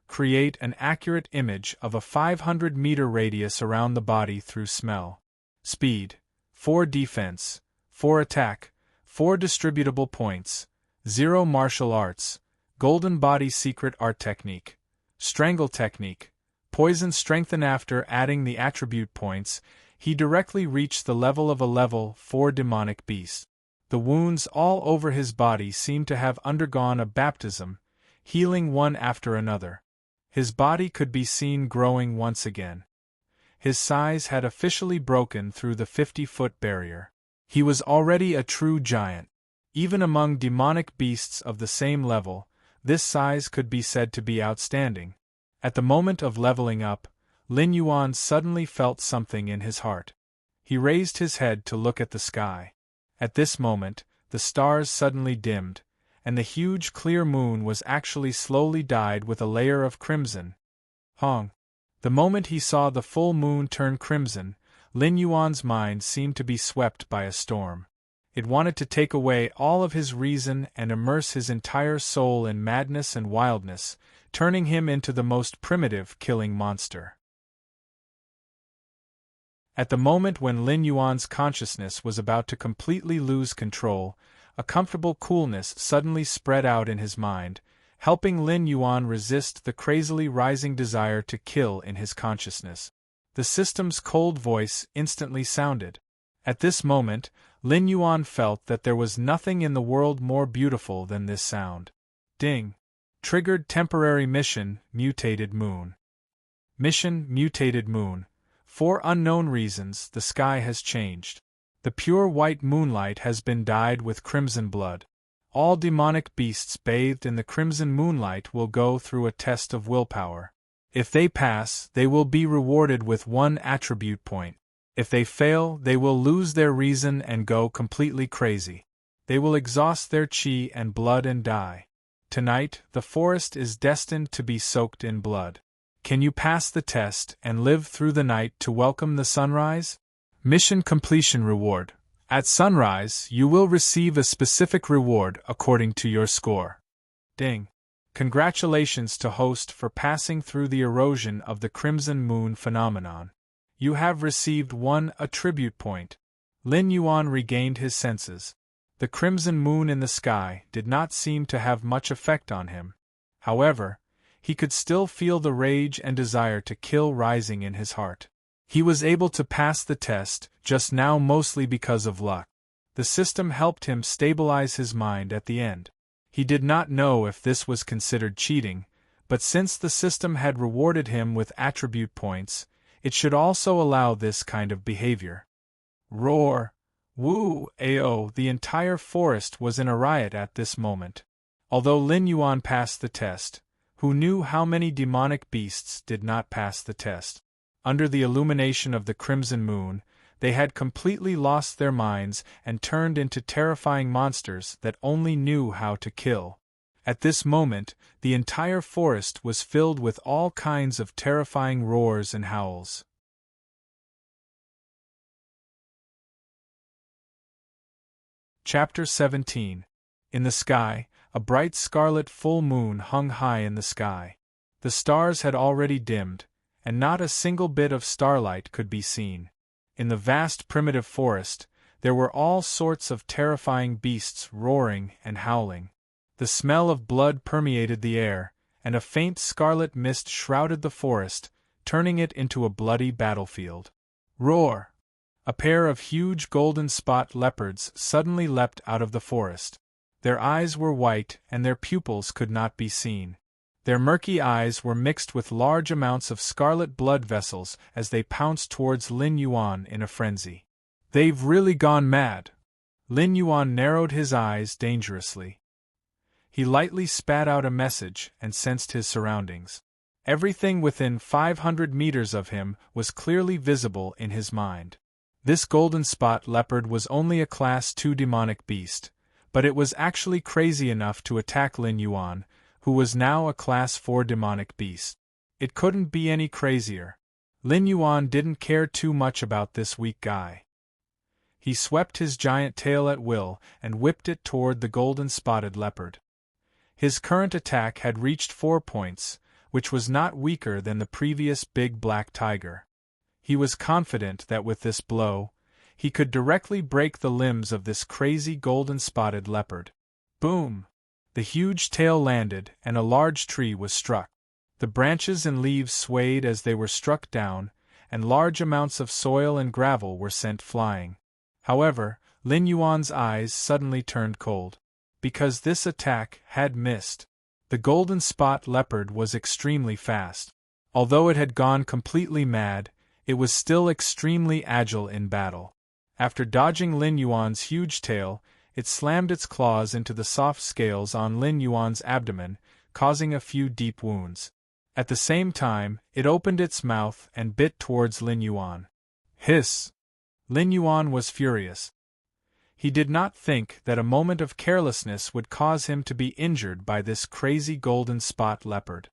Create an accurate image of a 500-meter radius around the body through smell. Speed. 4 defense. 4 attack. 4 distributable points. 0 martial arts. Golden body secret art technique. Strangle technique. Poison strengthen. After adding the attribute points, he directly reached the level of a level 4 demonic beast. The wounds all over his body seemed to have undergone a baptism, healing one after another. His body could be seen growing once again. His size had officially broken through the 50-foot barrier. He was already a true giant. Even among demonic beasts of the same level, this size could be said to be outstanding. At the moment of leveling up, Lin Yuan suddenly felt something in his heart. He raised his head to look at the sky. At this moment, the stars suddenly dimmed, and the huge clear moon was actually slowly dyed with a layer of crimson. Hong. The moment he saw the full moon turn crimson, Lin Yuan's mind seemed to be swept by a storm. It wanted to take away all of his reason and immerse his entire soul in madness and wildness, turning him into the most primitive killing monster. At the moment when Lin Yuan's consciousness was about to completely lose control, a comfortable coolness suddenly spread out in his mind, helping Lin Yuan resist the crazily rising desire to kill in his consciousness. The system's cold voice instantly sounded. At this moment, Lin Yuan felt that there was nothing in the world more beautiful than this sound. Ding. Triggered temporary mission, mutated moon. Mission, mutated moon. For unknown reasons, the sky has changed. The pure white moonlight has been dyed with crimson blood. All demonic beasts bathed in the crimson moonlight will go through a test of willpower. If they pass, they will be rewarded with 1 attribute point. If they fail, they will lose their reason and go completely crazy. They will exhaust their chi and blood and die. Tonight, the forest is destined to be soaked in blood. Can you pass the test and live through the night to welcome the sunrise? Mission completion reward. At sunrise, you will receive a specific reward according to your score. Ding. Congratulations to host for passing through the erosion of the crimson moon phenomenon. You have received 1 attribute point. Lin Yuan regained his senses. The crimson moon in the sky did not seem to have much effect on him. However, he could still feel the rage and desire to kill rising in his heart. He was able to pass the test, just now mostly because of luck. The system helped him stabilize his mind at the end. He did not know if this was considered cheating, but since the system had rewarded him with attribute points, it should also allow this kind of behavior. Roar! Woo! Ao! The entire forest was in a riot at this moment. Although Lin Yuan passed the test, who knew how many demonic beasts did not pass the test? Under the illumination of the crimson moon, they had completely lost their minds and turned into terrifying monsters that only knew how to kill. At this moment, the entire forest was filled with all kinds of terrifying roars and howls. Chapter 17. In the sky, a bright scarlet full moon hung high in the sky. The stars had already dimmed, and not a single bit of starlight could be seen. In the vast primitive forest, there were all sorts of terrifying beasts roaring and howling. The smell of blood permeated the air, and a faint scarlet mist shrouded the forest, turning it into a bloody battlefield. Roar! A pair of huge golden spot leopards suddenly leapt out of the forest. Their eyes were white and their pupils could not be seen. Their murky eyes were mixed with large amounts of scarlet blood vessels as they pounced towards Lin Yuan in a frenzy. They've really gone mad. Lin Yuan narrowed his eyes dangerously. He lightly spat out a message and sensed his surroundings. Everything within 500 meters of him was clearly visible in his mind. This golden spot leopard was only a Class 2 demonic beast, but it was actually crazy enough to attack Lin Yuan, who was now a Class 4 demonic beast. It couldn't be any crazier. Lin Yuan didn't care too much about this weak guy. He swept his giant tail at will and whipped it toward the golden-spotted leopard. His current attack had reached 4 points, which was not weaker than the previous big black tiger. He was confident that with this blow, he could directly break the limbs of this crazy golden-spotted leopard. Boom! The huge tail landed, and a large tree was struck. The branches and leaves swayed as they were struck down, and large amounts of soil and gravel were sent flying. However, Lin Yuan's eyes suddenly turned cold. Because this attack had missed. The golden spot leopard was extremely fast. Although it had gone completely mad, it was still extremely agile in battle. After dodging Lin Yuan's huge tail, it slammed its claws into the soft scales on Lin Yuan's abdomen, causing a few deep wounds. At the same time, it opened its mouth and bit towards Lin Yuan. Hiss! Lin Yuan was furious. He did not think that a moment of carelessness would cause him to be injured by this crazy golden spot leopard.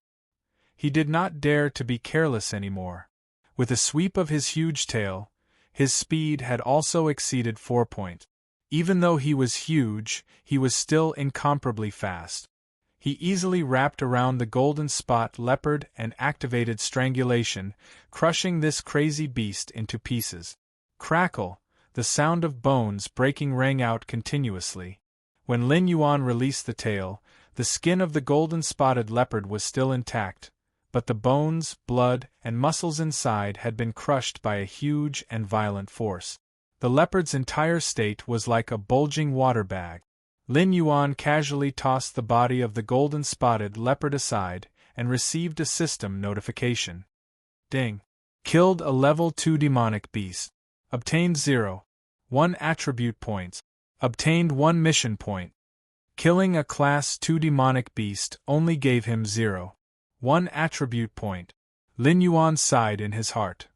He did not dare to be careless anymore. With a sweep of his huge tail, his speed had also exceeded 4 points. Even though he was huge, he was still incomparably fast. He easily wrapped around the golden spot leopard and activated strangulation, crushing this crazy beast into pieces. Crackle! The sound of bones breaking rang out continuously. When Lin Yuan released the tail, the skin of the golden-spotted leopard was still intact, but the bones, blood, and muscles inside had been crushed by a huge and violent force. The leopard's entire state was like a bulging water bag. Lin Yuan casually tossed the body of the golden-spotted leopard aside and received a system notification. Ding! Killed a level 2 demonic beast. Obtained 0.1 attribute points. Obtained 1 mission point. Killing a Class 2 demonic beast only gave him 0.1 attribute point. Lin Yuan sighed in his heart.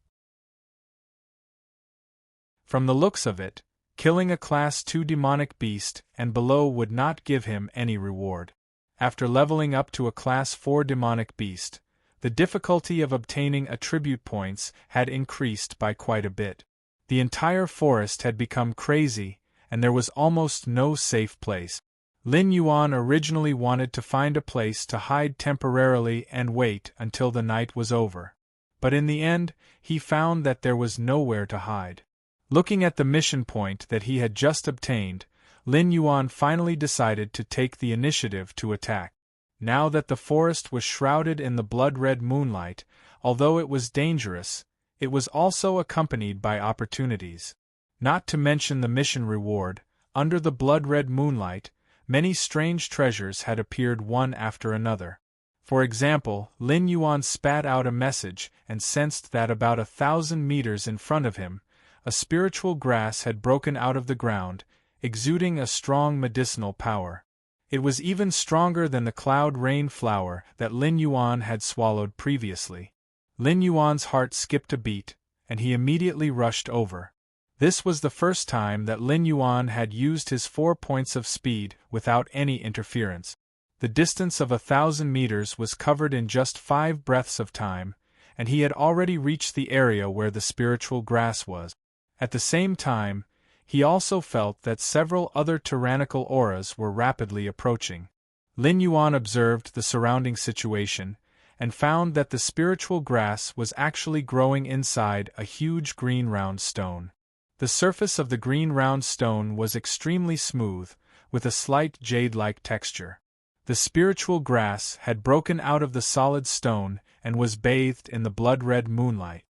From the looks of it, killing a Class 2 demonic beast and below would not give him any reward. After leveling up to a Class 4 demonic beast, the difficulty of obtaining attribute points had increased by quite a bit. The entire forest had become crazy, and there was almost no safe place. Lin Yuan originally wanted to find a place to hide temporarily and wait until the night was over. But in the end, he found that there was nowhere to hide. Looking at the mission point that he had just obtained, Lin Yuan finally decided to take the initiative to attack. Now that the forest was shrouded in the blood-red moonlight, although it was dangerous, it was also accompanied by opportunities. Not to mention the mission reward, under the blood-red moonlight, many strange treasures had appeared one after another. For example, Lin Yuan spat out a message and sensed that about 1,000 meters in front of him, a spiritual grass had broken out of the ground, exuding a strong medicinal power. It was even stronger than the cloud rain flower that Lin Yuan had swallowed previously. Lin Yuan's heart skipped a beat, and he immediately rushed over. This was the first time that Lin Yuan had used his 4 points of speed without any interference. The distance of 1,000 meters was covered in just 5 breaths of time, and he had already reached the area where the spiritual grass was. At the same time, he also felt that several other tyrannical auras were rapidly approaching. Lin Yuan observed the surrounding situation, and found that the spiritual grass was actually growing inside a huge green round stone. The surface of the green round stone was extremely smooth, with a slight jade-like texture. The spiritual grass had broken out of the solid stone and was bathed in the blood-red moonlight.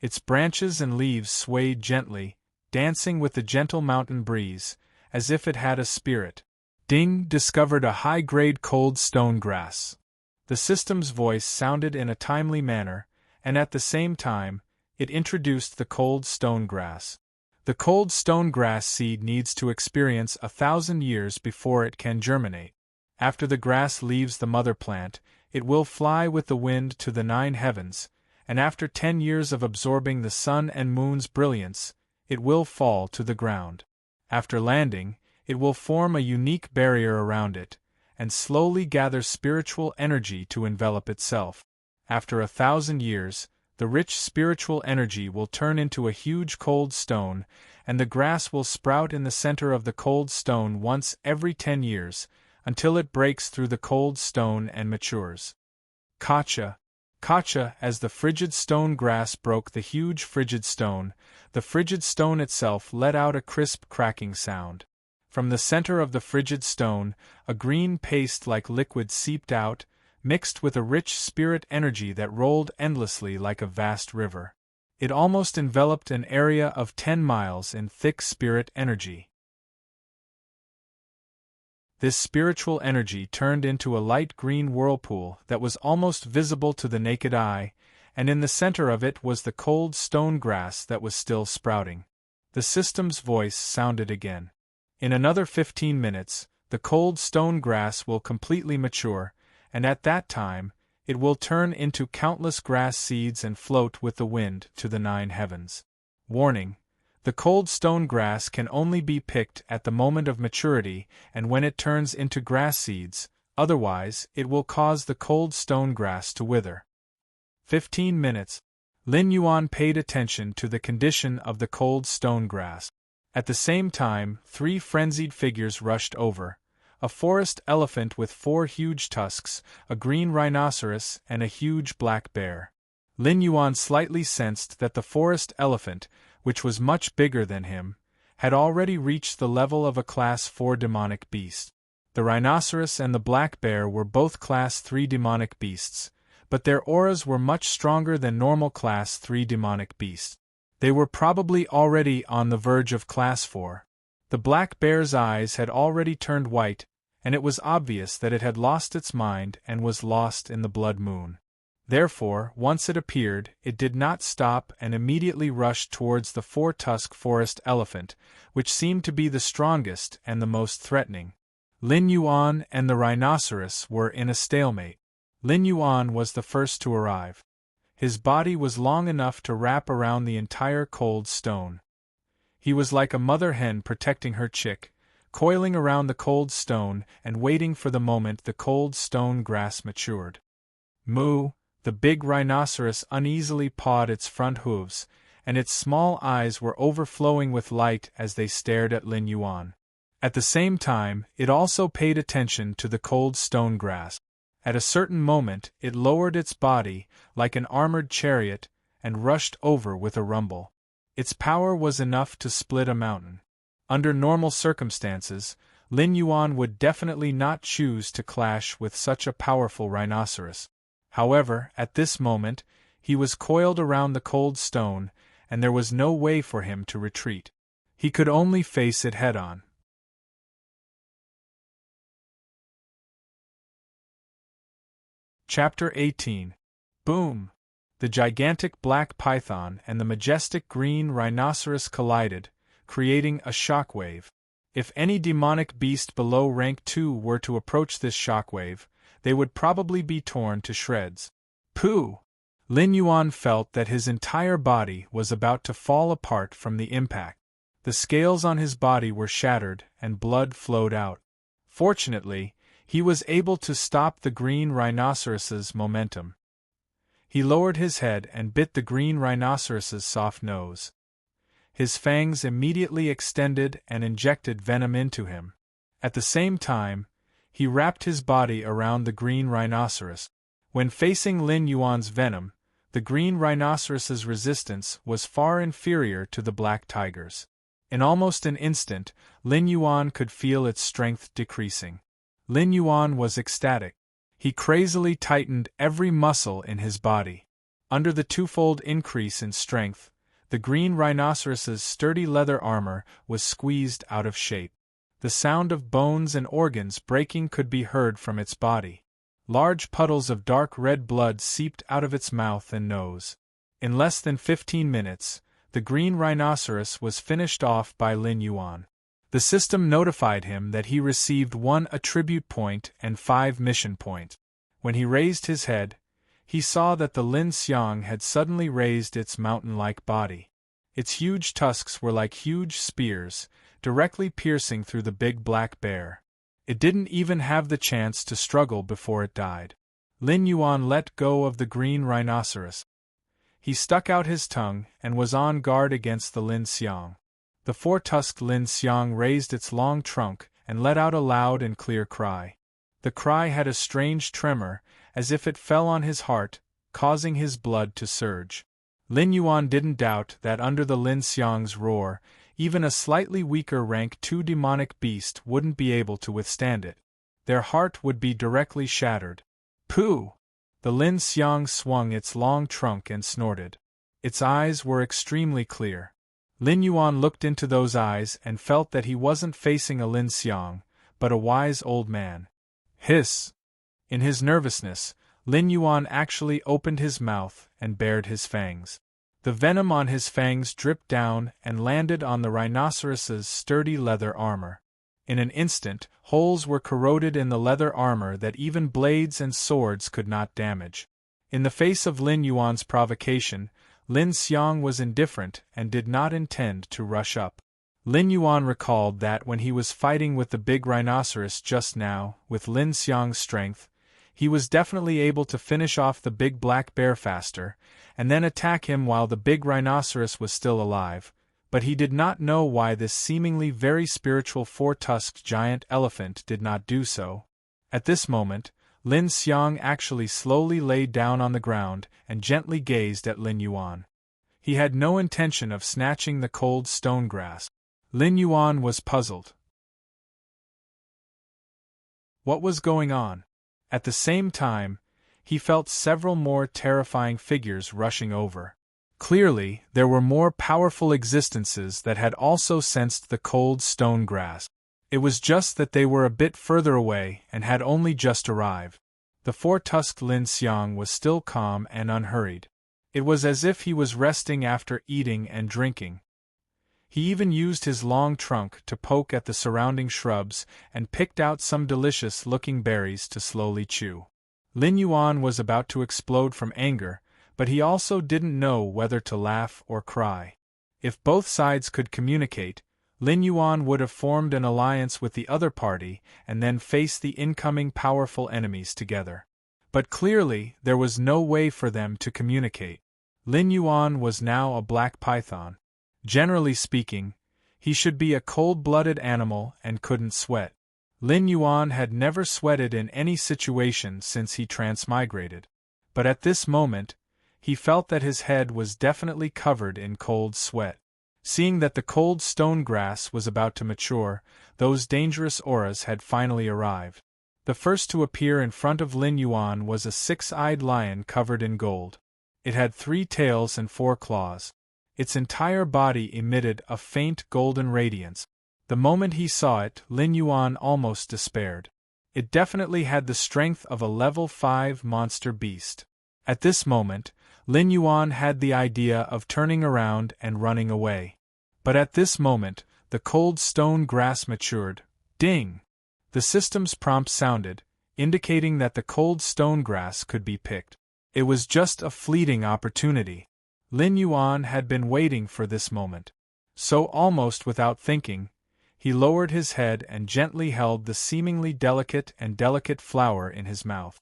Its branches and leaves swayed gently, dancing with the gentle mountain breeze, as if it had a spirit. Ding discovered a high-grade cold stone grass. The system's voice sounded in a timely manner, and at the same time, it introduced the cold stone grass. The cold stone grass seed needs to experience 1,000 years before it can germinate. After the grass leaves the mother plant, it will fly with the wind to the 9 heavens, and after 10 years of absorbing the sun and moon's brilliance, it will fall to the ground. After landing, it will form a unique barrier around it, and slowly gather spiritual energy to envelop itself. After 1,000 years, the rich spiritual energy will turn into a huge cold stone, and the grass will sprout in the center of the cold stone once every 10 years, until it breaks through the cold stone and matures. Kacha, kacha, as the frigid stone grass broke the huge frigid stone, the frigid stone itself let out a crisp cracking sound. From the center of the frigid stone, a green paste-like liquid seeped out, mixed with a rich spirit energy that rolled endlessly like a vast river. It almost enveloped an area of 10 miles in thick spirit energy. This spiritual energy turned into a light green whirlpool that was almost visible to the naked eye, and in the center of it was the cold stone grass that was still sprouting. The system's voice sounded again. In another 15 minutes, the cold stone grass will completely mature, and at that time, it will turn into countless grass seeds and float with the wind to the 9 heavens. Warning: the cold stone grass can only be picked at the moment of maturity and when it turns into grass seeds, otherwise it will cause the cold stone grass to wither. 15 minutes. Lin Yuan paid attention to the condition of the cold stone grass. At the same time, 3 frenzied figures rushed over: a forest elephant with 4 huge tusks, a green rhinoceros, and a huge black bear. Lin Yuan slightly sensed that the forest elephant, which was much bigger than him, had already reached the level of a Class 4 demonic beast. The rhinoceros and the black bear were both Class 3 demonic beasts, but their auras were much stronger than normal Class 3 demonic beasts. They were probably already on the verge of Class 4. The black bear's eyes had already turned white, and it was obvious that it had lost its mind and was lost in the blood moon. Therefore, once it appeared, it did not stop and immediately rushed towards the 4-tusked forest elephant, which seemed to be the strongest and the most threatening. Lin Yuan and the rhinoceros were in a stalemate. Lin Yuan was the first to arrive. His body was long enough to wrap around the entire cold stone. He was like a mother hen protecting her chick, coiling around the cold stone and waiting for the moment the cold stone grass matured. Moo! The big rhinoceros uneasily pawed its front hooves, and its small eyes were overflowing with light as they stared at Lin Yuan. At the same time, it also paid attention to the cold stone grass. At a certain moment, it lowered its body, like an armored chariot, and rushed over with a rumble. Its power was enough to split a mountain. Under normal circumstances, Lin Yuan would definitely not choose to clash with such a powerful rhinoceros. However, at this moment, he was coiled around the cold stone, and there was no way for him to retreat. He could only face it head-on. Chapter 18. Boom! The gigantic black python and the majestic green rhinoceros collided, creating a shockwave. If any demonic beast below rank 2 were to approach this shockwave, they would probably be torn to shreds. Pooh! Lin Yuan felt that his entire body was about to fall apart from the impact. The scales on his body were shattered and blood flowed out. Fortunately, he was able to stop the green rhinoceros's momentum. He lowered his head and bit the green rhinoceros's soft nose. His fangs immediately extended and injected venom into him. At the same time, he wrapped his body around the green rhinoceros. When facing Lin Yuan's venom, the green rhinoceros's resistance was far inferior to the black tiger's. In almost an instant, Lin Yuan could feel its strength decreasing. Lin Yuan was ecstatic. He crazily tightened every muscle in his body. Under the twofold increase in strength, the green rhinoceros's sturdy leather armor was squeezed out of shape. The sound of bones and organs breaking could be heard from its body. Large puddles of dark red blood seeped out of its mouth and nose. In less than 15 minutes, the green rhinoceros was finished off by Lin Yuan. The system notified him that he received 1 attribute point and 5 mission points. When he raised his head, he saw that the Lin Xiang had suddenly raised its mountain-like body. Its huge tusks were like huge spears, directly piercing through the big black bear. It didn't even have the chance to struggle before it died. Lin Yuan let go of the green rhinoceros. He stuck out his tongue and was on guard against the Lin Xiang. The four-tusked Lin Xiang raised its long trunk and let out a loud and clear cry. The cry had a strange tremor, as if it fell on his heart, causing his blood to surge. Lin Yuan didn't doubt that under the Lin Xiang's roar, even a slightly weaker rank 2 demonic beast wouldn't be able to withstand it. Their heart would be directly shattered. Pooh! The Lin Xiang swung its long trunk and snorted. Its eyes were extremely clear. Lin Yuan looked into those eyes and felt that he wasn't facing a Lin Xiang, but a wise old man. Hiss! In his nervousness, Lin Yuan actually opened his mouth and bared his fangs. The venom on his fangs dripped down and landed on the rhinoceros's sturdy leather armor. In an instant, holes were corroded in the leather armor that even blades and swords could not damage. In the face of Lin Yuan's provocation, Lin Xiang was indifferent and did not intend to rush up. Lin Yuan recalled that when he was fighting with the big rhinoceros just now, with Lin Xiang's strength, he was definitely able to finish off the big black bear faster, and then attack him while the big rhinoceros was still alive, but he did not know why this seemingly very spiritual four-tusked giant elephant did not do so. At this moment, Lin Xiang actually slowly lay down on the ground and gently gazed at Lin Yuan. He had no intention of snatching the cold stone grass. Lin Yuan was puzzled. What was going on? At the same time, he felt several more terrifying figures rushing over. Clearly, there were more powerful existences that had also sensed the cold stone grass. It was just that they were a bit further away and had only just arrived. The four-tusked Lin Xiang was still calm and unhurried. It was as if he was resting after eating and drinking. He even used his long trunk to poke at the surrounding shrubs and picked out some delicious-looking berries to slowly chew. Lin Yuan was about to explode from anger, but he also didn't know whether to laugh or cry. If both sides could communicate, Lin Yuan would have formed an alliance with the other party and then face the incoming powerful enemies together. But clearly, there was no way for them to communicate. Lin Yuan was now a black python. Generally speaking, he should be a cold-blooded animal and couldn't sweat. Lin Yuan had never sweated in any situation since he transmigrated. But at this moment, he felt that his head was definitely covered in cold sweat. Seeing that the cold stone grass was about to mature, those dangerous auras had finally arrived. The first to appear in front of Lin Yuan was a six-eyed lion covered in gold. It had 3 tails and 4 claws. Its entire body emitted a faint golden radiance. The moment he saw it, Lin Yuan almost despaired. It definitely had the strength of a level 5 monster beast. At this moment, Lin Yuan had the idea of turning around and running away. But at this moment, the cold stone grass matured. Ding! The system's prompt sounded, indicating that the cold stone grass could be picked. It was just a fleeting opportunity. Lin Yuan had been waiting for this moment. So almost without thinking, he lowered his head and gently held the seemingly delicate flower in his mouth.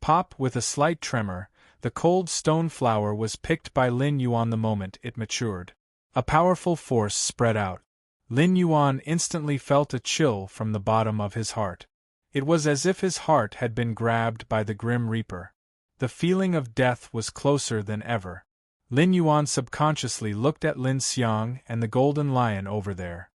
Pop! With a slight tremor, the cold stone flower was picked by Lin Yuan the moment it matured. A powerful force spread out. Lin Yuan instantly felt a chill from the bottom of his heart. It was as if his heart had been grabbed by the Grim Reaper. The feeling of death was closer than ever. Lin Yuan subconsciously looked at Lin Xiang and the golden lion over there.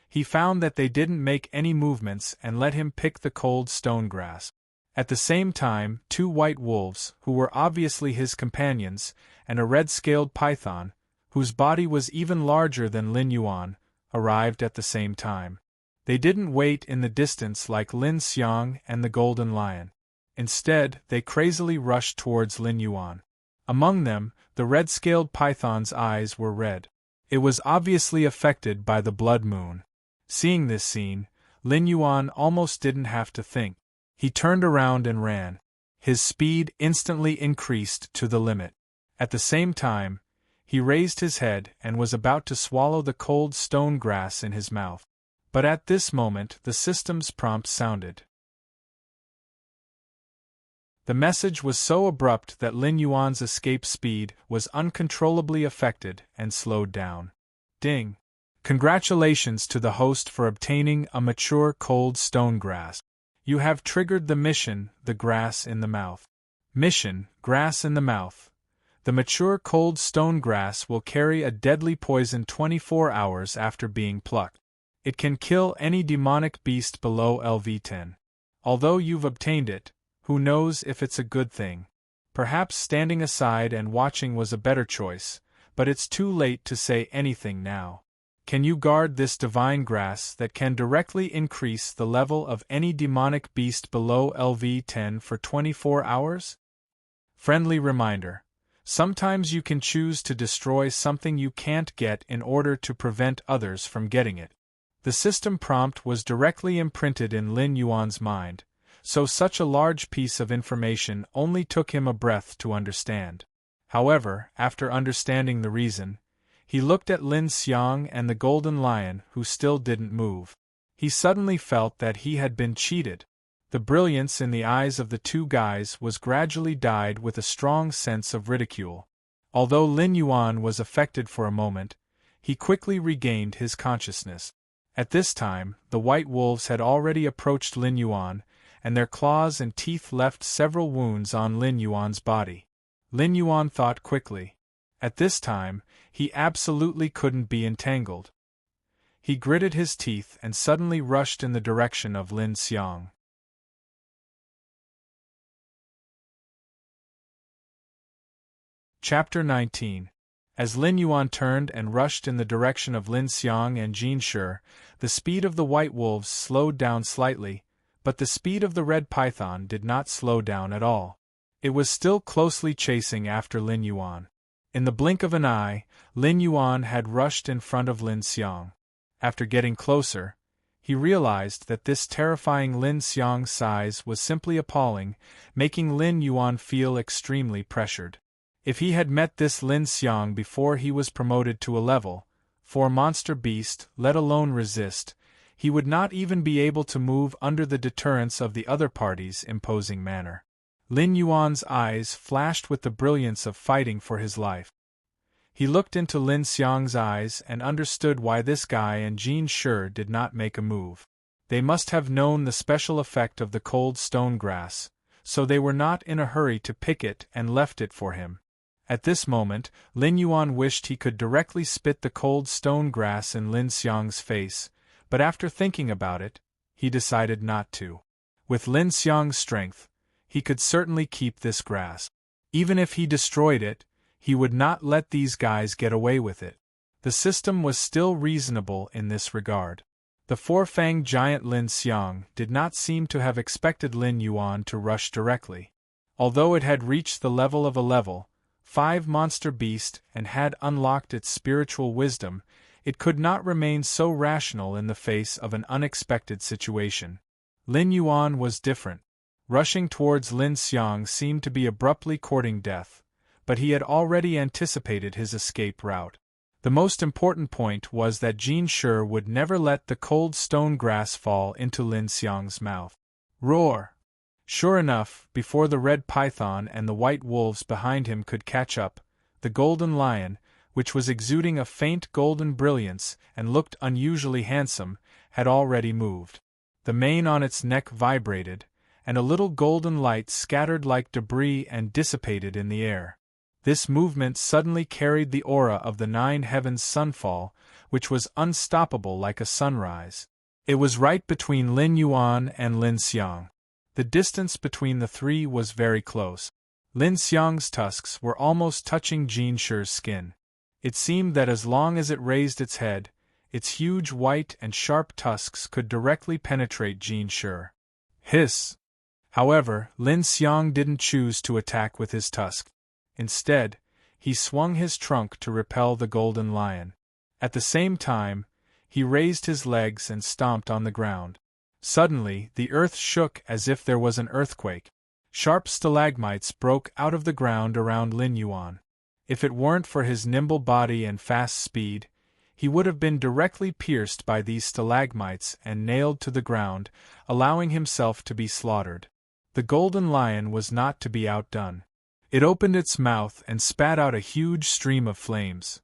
He found that they didn't make any movements and let him pick the cold stone grass. At the same time, 2 white wolves, who were obviously his companions, and a red-scaled python, whose body was even larger than Lin Yuan, arrived at the same time. They didn't wait in the distance like Lin Xiang and the golden lion. Instead, they crazily rushed towards Lin Yuan. Among them, the red-scaled python's eyes were red. It was obviously affected by the blood moon. Seeing this scene, Lin Yuan almost didn't have to think. He turned around and ran. His speed instantly increased to the limit. At the same time, he raised his head and was about to swallow the cold stone grass in his mouth. But at this moment the system's prompt sounded. The message was so abrupt that Lin Yuan's escape speed was uncontrollably affected and slowed down. Ding! Congratulations to the host for obtaining a mature cold stone grass. You have triggered the mission, the grass in the mouth. Mission, grass in the mouth. The mature cold stone grass will carry a deadly poison 24 hours after being plucked. It can kill any demonic beast below LV10. Although you've obtained it, who knows if it's a good thing? Perhaps standing aside and watching was a better choice, but it's too late to say anything now. Can you guard this divine grass that can directly increase the level of any demonic beast below LV10 for 24 hours? Friendly reminder. Sometimes you can choose to destroy something you can't get in order to prevent others from getting it. The system prompt was directly imprinted in Lin Yuan's mind, so such a large piece of information only took him a breath to understand. However, after understanding the reason, he looked at Lin Xiang and the Golden Lion, who still didn't move. He suddenly felt that he had been cheated. The brilliance in the eyes of the two guys was gradually dyed with a strong sense of ridicule. Although Lin Yuan was affected for a moment, he quickly regained his consciousness. At this time, the white wolves had already approached Lin Yuan, and their claws and teeth left several wounds on Lin Yuan's body. Lin Yuan thought quickly. At this time, he absolutely couldn't be entangled. He gritted his teeth and suddenly rushed in the direction of Lin Xiang. Chapter 19. As Lin Yuan turned and rushed in the direction of Lin Xiang and Jin Shi, the speed of the white wolves slowed down slightly, but the speed of the red python did not slow down at all. It was still closely chasing after Lin Yuan. In the blink of an eye, Lin Yuan had rushed in front of Lin Xiang. After getting closer, he realized that this terrifying Lin Xiang's size was simply appalling, making Lin Yuan feel extremely pressured. If he had met this Lin Xiang before he was promoted to a level 4 monster beast, let alone resist, he would not even be able to move under the deterrence of the other party's imposing manner. Lin Yuan's eyes flashed with the brilliance of fighting for his life. He looked into Lin Xiang's eyes and understood why this guy and Jin Shi did not make a move. They must have known the special effect of the cold stone grass, so they were not in a hurry to pick it and left it for him. At this moment, Lin Yuan wished he could directly spit the cold stone grass in Lin Xiang's face, but after thinking about it, he decided not to. With Lin Xiang's strength, he could certainly keep this grass. Even if he destroyed it, he would not let these guys get away with it. The system was still reasonable in this regard. The four-fanged giant Lin Xiang did not seem to have expected Lin Yuan to rush directly. Although it had reached the level of a level 5 monster beast and had unlocked its spiritual wisdom, it could not remain so rational in the face of an unexpected situation. Lin Yuan was different. Rushing towards Lin Xiang seemed to be abruptly courting death, but he had already anticipated his escape route. The most important point was that Jin Shi would never let the cold stone grass fall into Lin Xiang's mouth. Roar! Sure enough, before the red python and the white wolves behind him could catch up, the golden lion, which was exuding a faint golden brilliance and looked unusually handsome, had already moved. The mane on its neck vibrated, and a little golden light scattered like debris and dissipated in the air. This movement suddenly carried the aura of the 9 heavens sunfall, which was unstoppable like a sunrise. It was right between Lin Yuan and Lin Xiang. The distance between the three was very close. Lin Xiang's tusks were almost touching Jin Shi's skin. It seemed that as long as it raised its head, its huge white and sharp tusks could directly penetrate Jin Shi. Hiss! However, Lin Xiang didn't choose to attack with his tusk. Instead, he swung his trunk to repel the golden lion. At the same time, he raised his legs and stomped on the ground. Suddenly, the earth shook as if there was an earthquake. Sharp stalagmites broke out of the ground around Lin Yuan. If it weren't for his nimble body and fast speed, he would have been directly pierced by these stalagmites and nailed to the ground, allowing himself to be slaughtered. The golden lion was not to be outdone. It opened its mouth and spat out a huge stream of flames.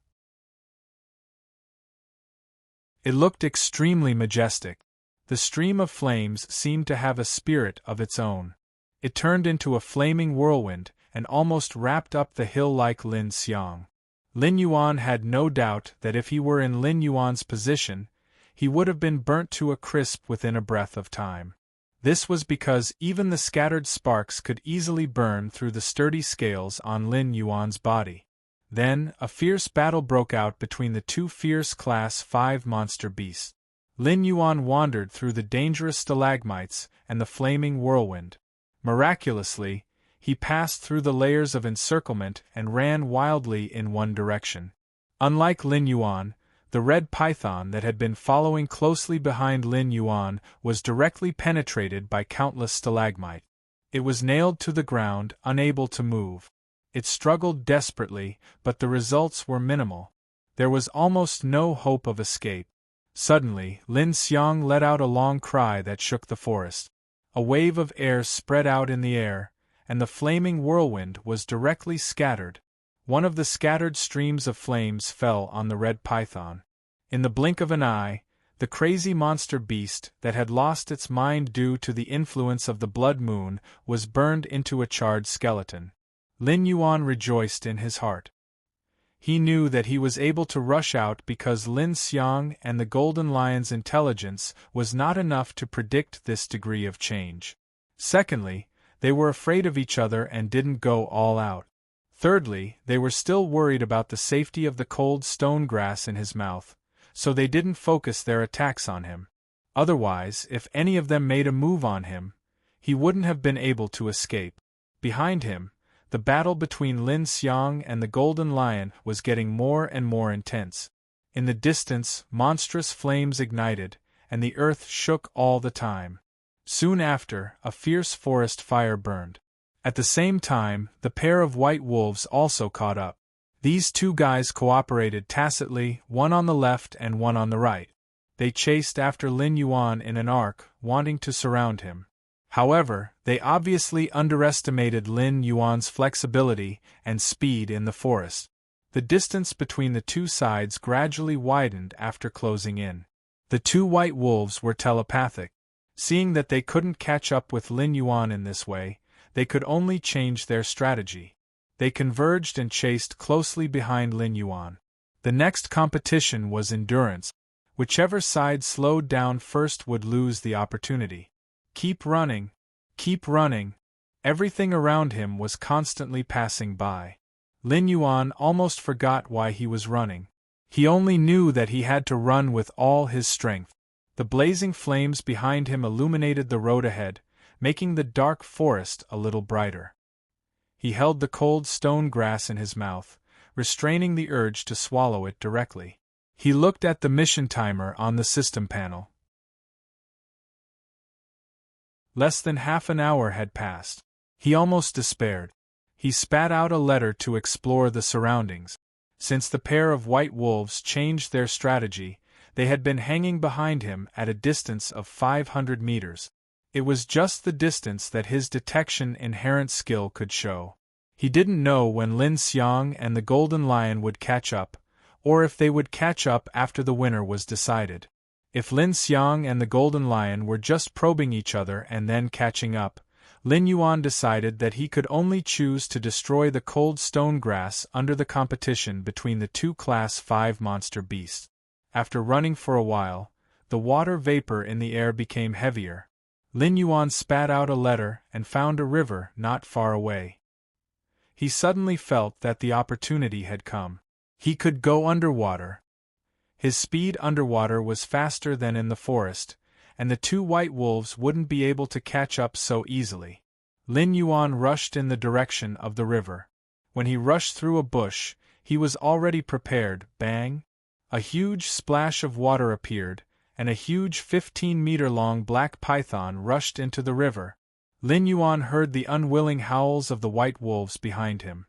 It looked extremely majestic. The stream of flames seemed to have a spirit of its own. It turned into a flaming whirlwind and almost wrapped up the hill like Lin Xiang. Lin Yuan had no doubt that if he were in Lin Yuan's position, he would have been burnt to a crisp within a breath of time. This was because even the scattered sparks could easily burn through the sturdy scales on Lin Yuan's body. Then, a fierce battle broke out between the two fierce Class 5 monster beasts. Lin Yuan wandered through the dangerous stalagmites and the flaming whirlwind. Miraculously, he passed through the layers of encirclement and ran wildly in one direction. Unlike Lin Yuan, the red python that had been following closely behind Lin Yuan was directly penetrated by countless stalagmites. It was nailed to the ground, unable to move. It struggled desperately, but the results were minimal. There was almost no hope of escape. Suddenly, Lin Xiang let out a long cry that shook the forest. A wave of air spread out in the air, and the flaming whirlwind was directly scattered. One of the scattered streams of flames fell on the red python. In the blink of an eye, the crazy monster beast that had lost its mind due to the influence of the blood moon was burned into a charred skeleton. Lin Yuan rejoiced in his heart. He knew that he was able to rush out because Lin Xiang and the Golden Lion's intelligence was not enough to predict this degree of change. Secondly, they were afraid of each other and didn't go all out. Thirdly, they were still worried about the safety of the cold stone grass in his mouth, so they didn't focus their attacks on him. Otherwise, if any of them made a move on him, he wouldn't have been able to escape. Behind him, the battle between Lin Xiang and the Golden Lion was getting more and more intense. In the distance, monstrous flames ignited, and the earth shook all the time. Soon after, a fierce forest fire burned. At the same time, the pair of white wolves also caught up. These two guys cooperated tacitly, one on the left and one on the right. They chased after Lin Yuan in an arc, wanting to surround him. However, they obviously underestimated Lin Yuan's flexibility and speed in the forest. The distance between the two sides gradually widened after closing in. The two white wolves were telepathic. Seeing that they couldn't catch up with Lin Yuan in this way, they could only change their strategy. They converged and chased closely behind Lin Yuan. The next competition was endurance. Whichever side slowed down first would lose the opportunity. Keep running. Keep running. Everything around him was constantly passing by. Lin Yuan almost forgot why he was running. He only knew that he had to run with all his strength. The blazing flames behind him illuminated the road ahead, making the dark forest a little brighter. He held the cold stone grass in his mouth, restraining the urge to swallow it directly. He looked at the mission timer on the system panel. Less than half an hour had passed. He almost despaired. He spat out a letter to explore the surroundings. Since the pair of white wolves changed their strategy, they had been hanging behind him at a distance of 500 meters. It was just the distance that his detection inherent skill could show. He didn't know when Lin Xiang and the Golden Lion would catch up, or if they would catch up after the winner was decided. If Lin Xiang and the Golden Lion were just probing each other and then catching up, Lin Yuan decided that he could only choose to destroy the cold stone grass under the competition between the two Class 5 monster beasts. After running for a while, the water vapor in the air became heavier. Lin Yuan spat out a letter and found a river not far away. He suddenly felt that the opportunity had come. He could go underwater. His speed underwater was faster than in the forest, and the two white wolves wouldn't be able to catch up so easily. Lin Yuan rushed in the direction of the river. When he rushed through a bush, he was already prepared. Bang! A huge splash of water appeared, and a huge 15-meter-long black python rushed into the river. Lin Yuan heard the unwilling howls of the white wolves behind him.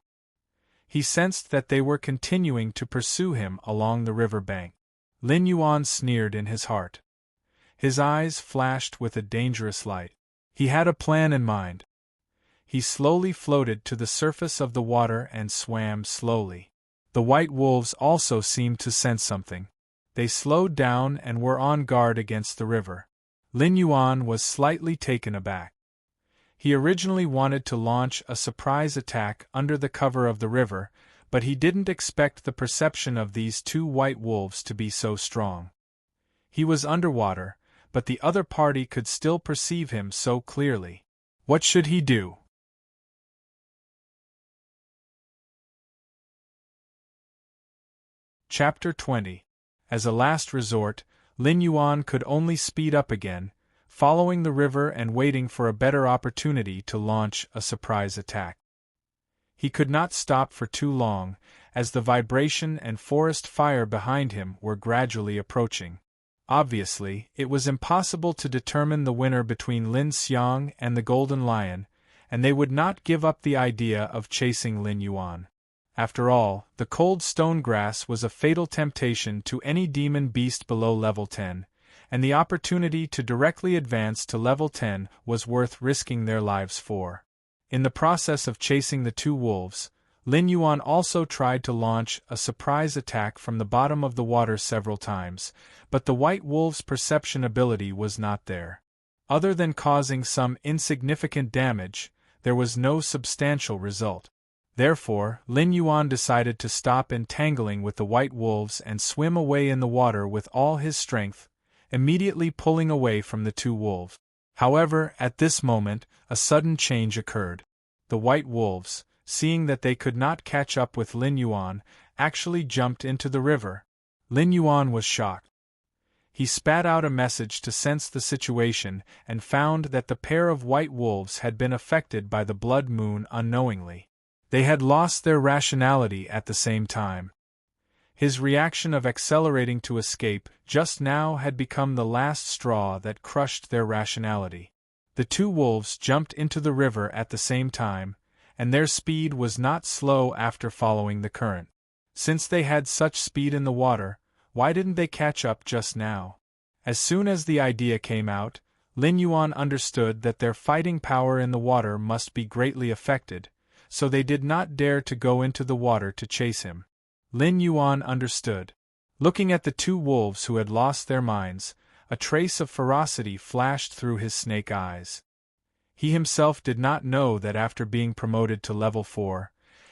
He sensed that they were continuing to pursue him along the river bank. Lin Yuan sneered in his heart. His eyes flashed with a dangerous light. He had a plan in mind. He slowly floated to the surface of the water and swam slowly. The white wolves also seemed to sense something. They slowed down and were on guard against the river. Lin Yuan was slightly taken aback. He originally wanted to launch a surprise attack under the cover of the river, but he didn't expect the perception of these two white wolves to be so strong. He was underwater, but the other party could still perceive him so clearly. What should he do? Chapter 20. As a last resort, Lin Yuan could only speed up again, following the river and waiting for a better opportunity to launch a surprise attack. He could not stop for too long, as the vibration and forest fire behind him were gradually approaching. Obviously, it was impossible to determine the winner between Lin Xiang and the Golden Lion, and they would not give up the idea of chasing Lin Yuan. After all, the cold stone grass was a fatal temptation to any demon beast below level 10, and the opportunity to directly advance to level 10 was worth risking their lives for. In the process of chasing the two wolves, Lin Yuan also tried to launch a surprise attack from the bottom of the water several times, but the white wolves' perception ability was not there. Other than causing some insignificant damage, there was no substantial result. Therefore, Lin Yuan decided to stop entangling with the white wolves and swim away in the water with all his strength, immediately pulling away from the two wolves. However, at this moment, a sudden change occurred. The white wolves, seeing that they could not catch up with Lin Yuan, actually jumped into the river. Lin Yuan was shocked. He spat out a message to sense the situation and found that the pair of white wolves had been affected by the blood moon unknowingly. They had lost their rationality at the same time. His reaction of accelerating to escape just now had become the last straw that crushed their rationality. The two wolves jumped into the river at the same time, and their speed was not slow after following the current. Since they had such speed in the water, why didn't they catch up just now? As soon as the idea came out, Lin Yuan understood that their fighting power in the water must be greatly affected, so they did not dare to go into the water to chase him. Lin Yuan understood. Looking at the two wolves who had lost their minds, a trace of ferocity flashed through his snake eyes. He himself did not know that after being promoted to level 4,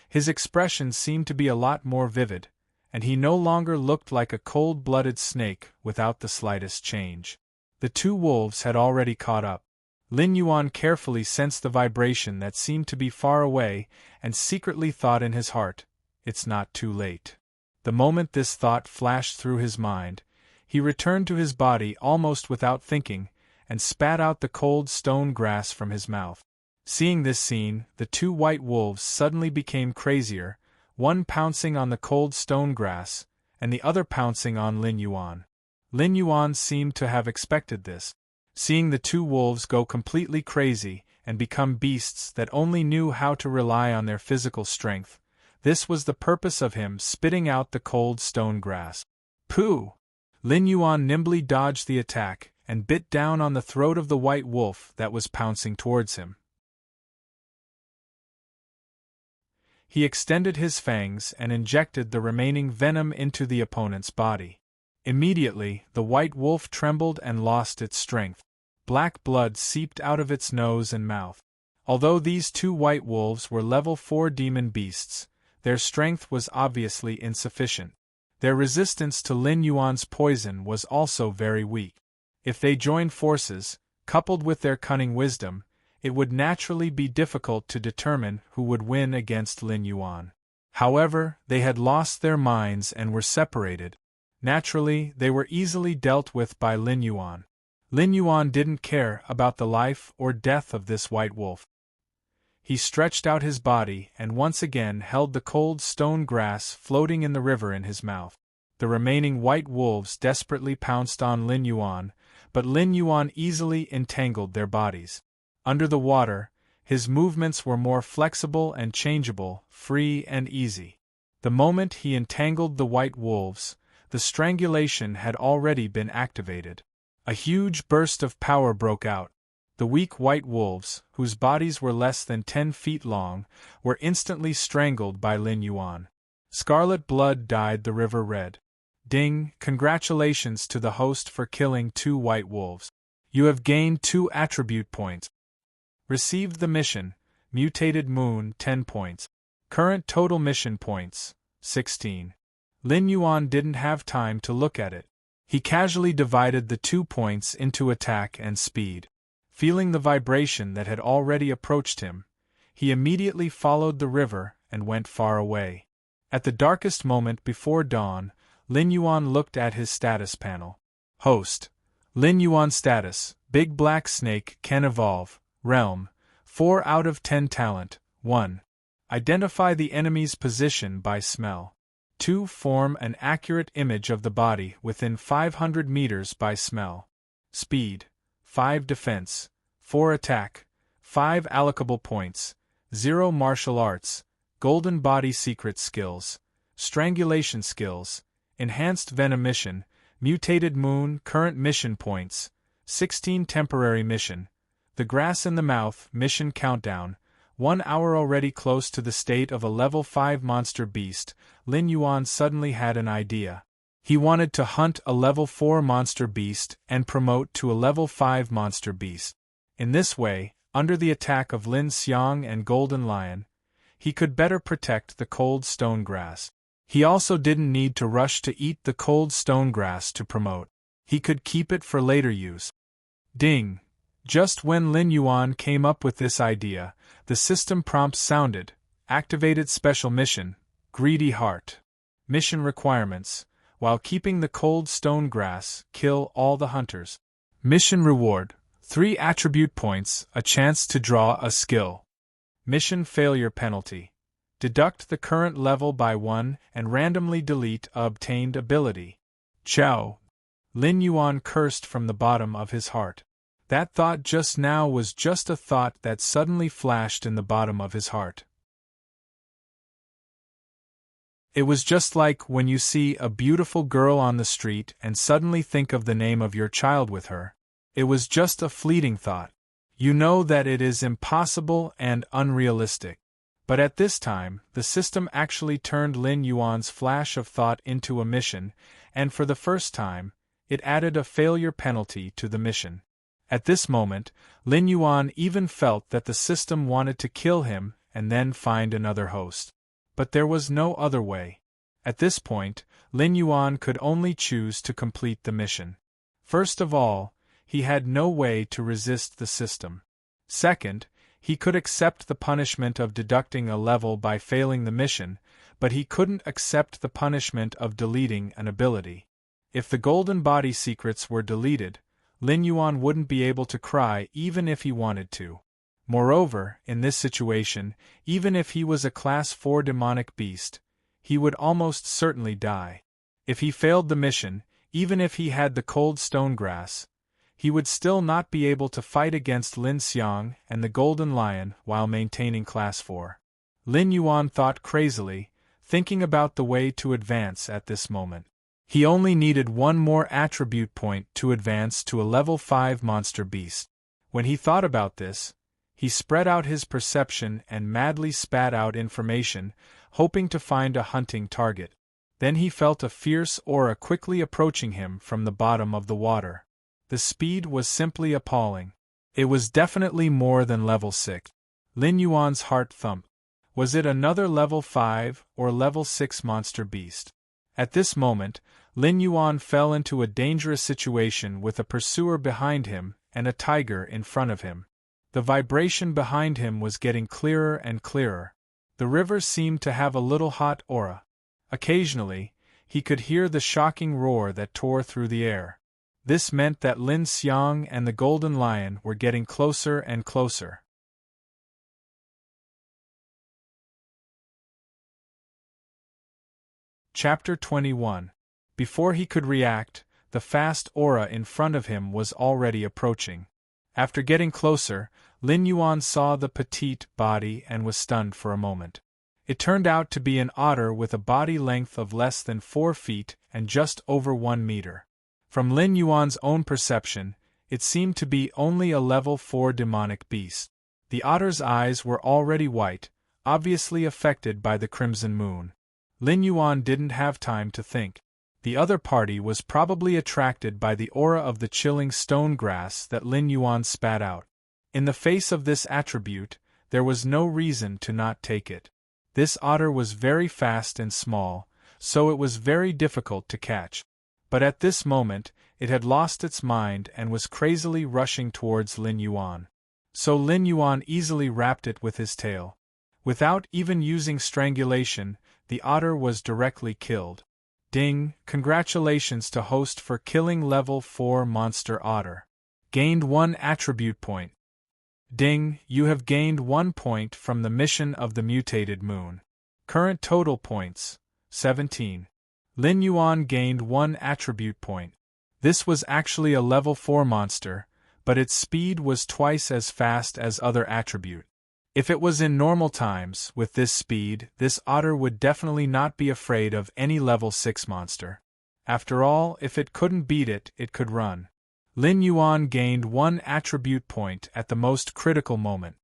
his expression seemed to be a lot more vivid, and he no longer looked like a cold-blooded snake without the slightest change. The two wolves had already caught up. Lin Yuan carefully sensed the vibration that seemed to be far away and secretly thought in his heart, "It's not too late." The moment this thought flashed through his mind, he returned to his body almost without thinking, and spat out the cold stone grass from his mouth. Seeing this scene, the two white wolves suddenly became crazier, one pouncing on the cold stone grass, and the other pouncing on Lin Yuan. Lin Yuan seemed to have expected this. Seeing the two wolves go completely crazy and become beasts that only knew how to rely on their physical strength, this was the purpose of him spitting out the cold stone grass. Pooh! Lin Yuan nimbly dodged the attack and bit down on the throat of the white wolf that was pouncing towards him. He extended his fangs and injected the remaining venom into the opponent's body. Immediately, the white wolf trembled and lost its strength. Black blood seeped out of its nose and mouth. Although these two white wolves were level 4 demon beasts, their strength was obviously insufficient. Their resistance to Lin Yuan's poison was also very weak. If they joined forces, coupled with their cunning wisdom, it would naturally be difficult to determine who would win against Lin Yuan. However, they had lost their minds and were separated. Naturally, they were easily dealt with by Lin Yuan. Lin Yuan didn't care about the life or death of this white wolf. He stretched out his body and once again held the cold stone grass floating in the river in his mouth. The remaining white wolves desperately pounced on Lin Yuan, but Lin Yuan easily entangled their bodies. Under the water, his movements were more flexible and changeable, free and easy. The moment he entangled the white wolves, the strangulation had already been activated. A huge burst of power broke out. The weak white wolves, whose bodies were less than 10 feet long, were instantly strangled by Lin Yuan. Scarlet blood dyed the river red. Ding, congratulations to the host for killing 2 white wolves. You have gained 2 attribute points. Received the mission, Mutated Moon 10 points. Current total mission points, 16. Lin Yuan didn't have time to look at it. He casually divided the 2 points into attack and speed. Feeling the vibration that had already approached him, he immediately followed the river and went far away. At the darkest moment before dawn, Lin Yuan looked at his status panel. Host. Lin Yuan status, Big Black Snake can evolve, realm, 4 out of 10 talent, 1. Identify the enemy's position by smell. 2. Form an accurate image of the body within 500 meters by smell. Speed, 5 defense, 4 attack, 5 allocable points, 0 martial arts, golden body secret skills, strangulation skills, enhanced venom mission, mutated moon current mission points, 16 temporary mission, the grass in the mouth mission countdown, 1 hour already close to the state of a level 5 monster beast. Lin Yuan suddenly had an idea. He wanted to hunt a level 4 monster beast and promote to a level 5 monster beast. In this way, under the attack of Lin Xiang and Golden Lion, he could better protect the cold stone grass. He also didn't need to rush to eat the cold stone grass to promote. He could keep it for later use. Ding! Just when Lin Yuan came up with this idea, the system prompt sounded. Activated special mission, Greedy Heart. Mission requirements. While keeping the cold stone grass, kill all the hunters. Mission reward, 3 attribute points, a chance to draw a skill. Mission failure penalty. Deduct the current level by 1 and randomly delete a obtained ability. Chow. Lin Yuan cursed from the bottom of his heart. That thought just now was just a thought that suddenly flashed in the bottom of his heart. It was just like when you see a beautiful girl on the street and suddenly think of the name of your child with her. It was just a fleeting thought. You know that it is impossible and unrealistic. But at this time, the system actually turned Lin Yuan's flash of thought into a mission, and for the first time, it added a failure penalty to the mission. At this moment, Lin Yuan even felt that the system wanted to kill him and then find another host. But there was no other way. At this point, Lin Yuan could only choose to complete the mission. First of all, he had no way to resist the system. Second, he could accept the punishment of deducting a level by failing the mission, but he couldn't accept the punishment of deleting an ability. If the golden body secrets were deleted, Lin Yuan wouldn't be able to cry even if he wanted to. Moreover, in this situation, even if he was a Class 4 demonic beast, he would almost certainly die. If he failed the mission, even if he had the cold stone grass, he would still not be able to fight against Lin Xiang and the Golden Lion while maintaining Class 4. Lin Yuan thought crazily, thinking about the way to advance at this moment. He only needed 1 more attribute point to advance to a level 5 monster beast. When he thought about this, he spread out his perception and madly spat out information, hoping to find a hunting target. Then he felt a fierce aura quickly approaching him from the bottom of the water. The speed was simply appalling. It was definitely more than level 6. Lin Yuan's heart thumped. Was it another level 5 or level 6 monster beast? At this moment, Lin Yuan fell into a dangerous situation with a pursuer behind him and a tiger in front of him. The vibration behind him was getting clearer and clearer. The river seemed to have a little hot aura. Occasionally, he could hear the shocking roar that tore through the air. This meant that Lin Xiang and the Golden Lion were getting closer and closer. Chapter 21. Before he could react, the fast aura in front of him was already approaching. After getting closer, Lin Yuan saw the petite body and was stunned for a moment. It turned out to be an otter with a body length of less than 4 feet and just over 1 meter. From Lin Yuan's own perception, it seemed to be only a level 4 demonic beast. The otter's eyes were already white, obviously affected by the crimson moon. Lin Yuan didn't have time to think. The other party was probably attracted by the aura of the chilling stone grass that Lin Yuan spat out. In the face of this attribute, there was no reason to not take it. This otter was very fast and small, so it was very difficult to catch. But at this moment, it had lost its mind and was crazily rushing towards Lin Yuan. So Lin Yuan easily wrapped it with his tail. Without even using strangulation, the otter was directly killed. Ding! Congratulations to host for killing level 4 monster otter. Gained 1 attribute point. Ding! You have gained 1 point from the mission of the mutated moon. Current total points, 17. Lin Yuan gained 1 attribute point. This was actually a level 4 monster, but its speed was twice as fast as other attribute. If it was in normal times, with this speed, this otter would definitely not be afraid of any level 6 monster. After all, if it couldn't beat it, it could run. Lin Yuan gained 1 attribute point at the most critical moment.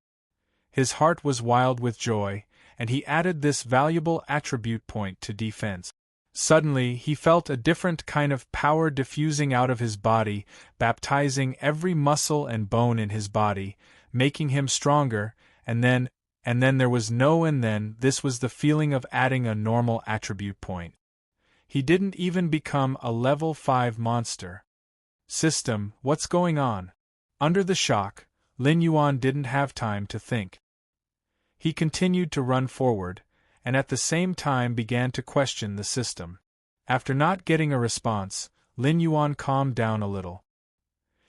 His heart was wild with joy, and he added this valuable attribute point to defense. Suddenly, he felt a different kind of power diffusing out of his body, baptizing every muscle and bone in his body, making him stronger, and then there was no and then. This was the feeling of adding a normal attribute point. He didn't even become a level 5 monster. System, what's going on? Under the shock, Lin Yuan didn't have time to think. He continued to run forward, and at the same time began to question the system. After not getting a response, Lin Yuan calmed down a little.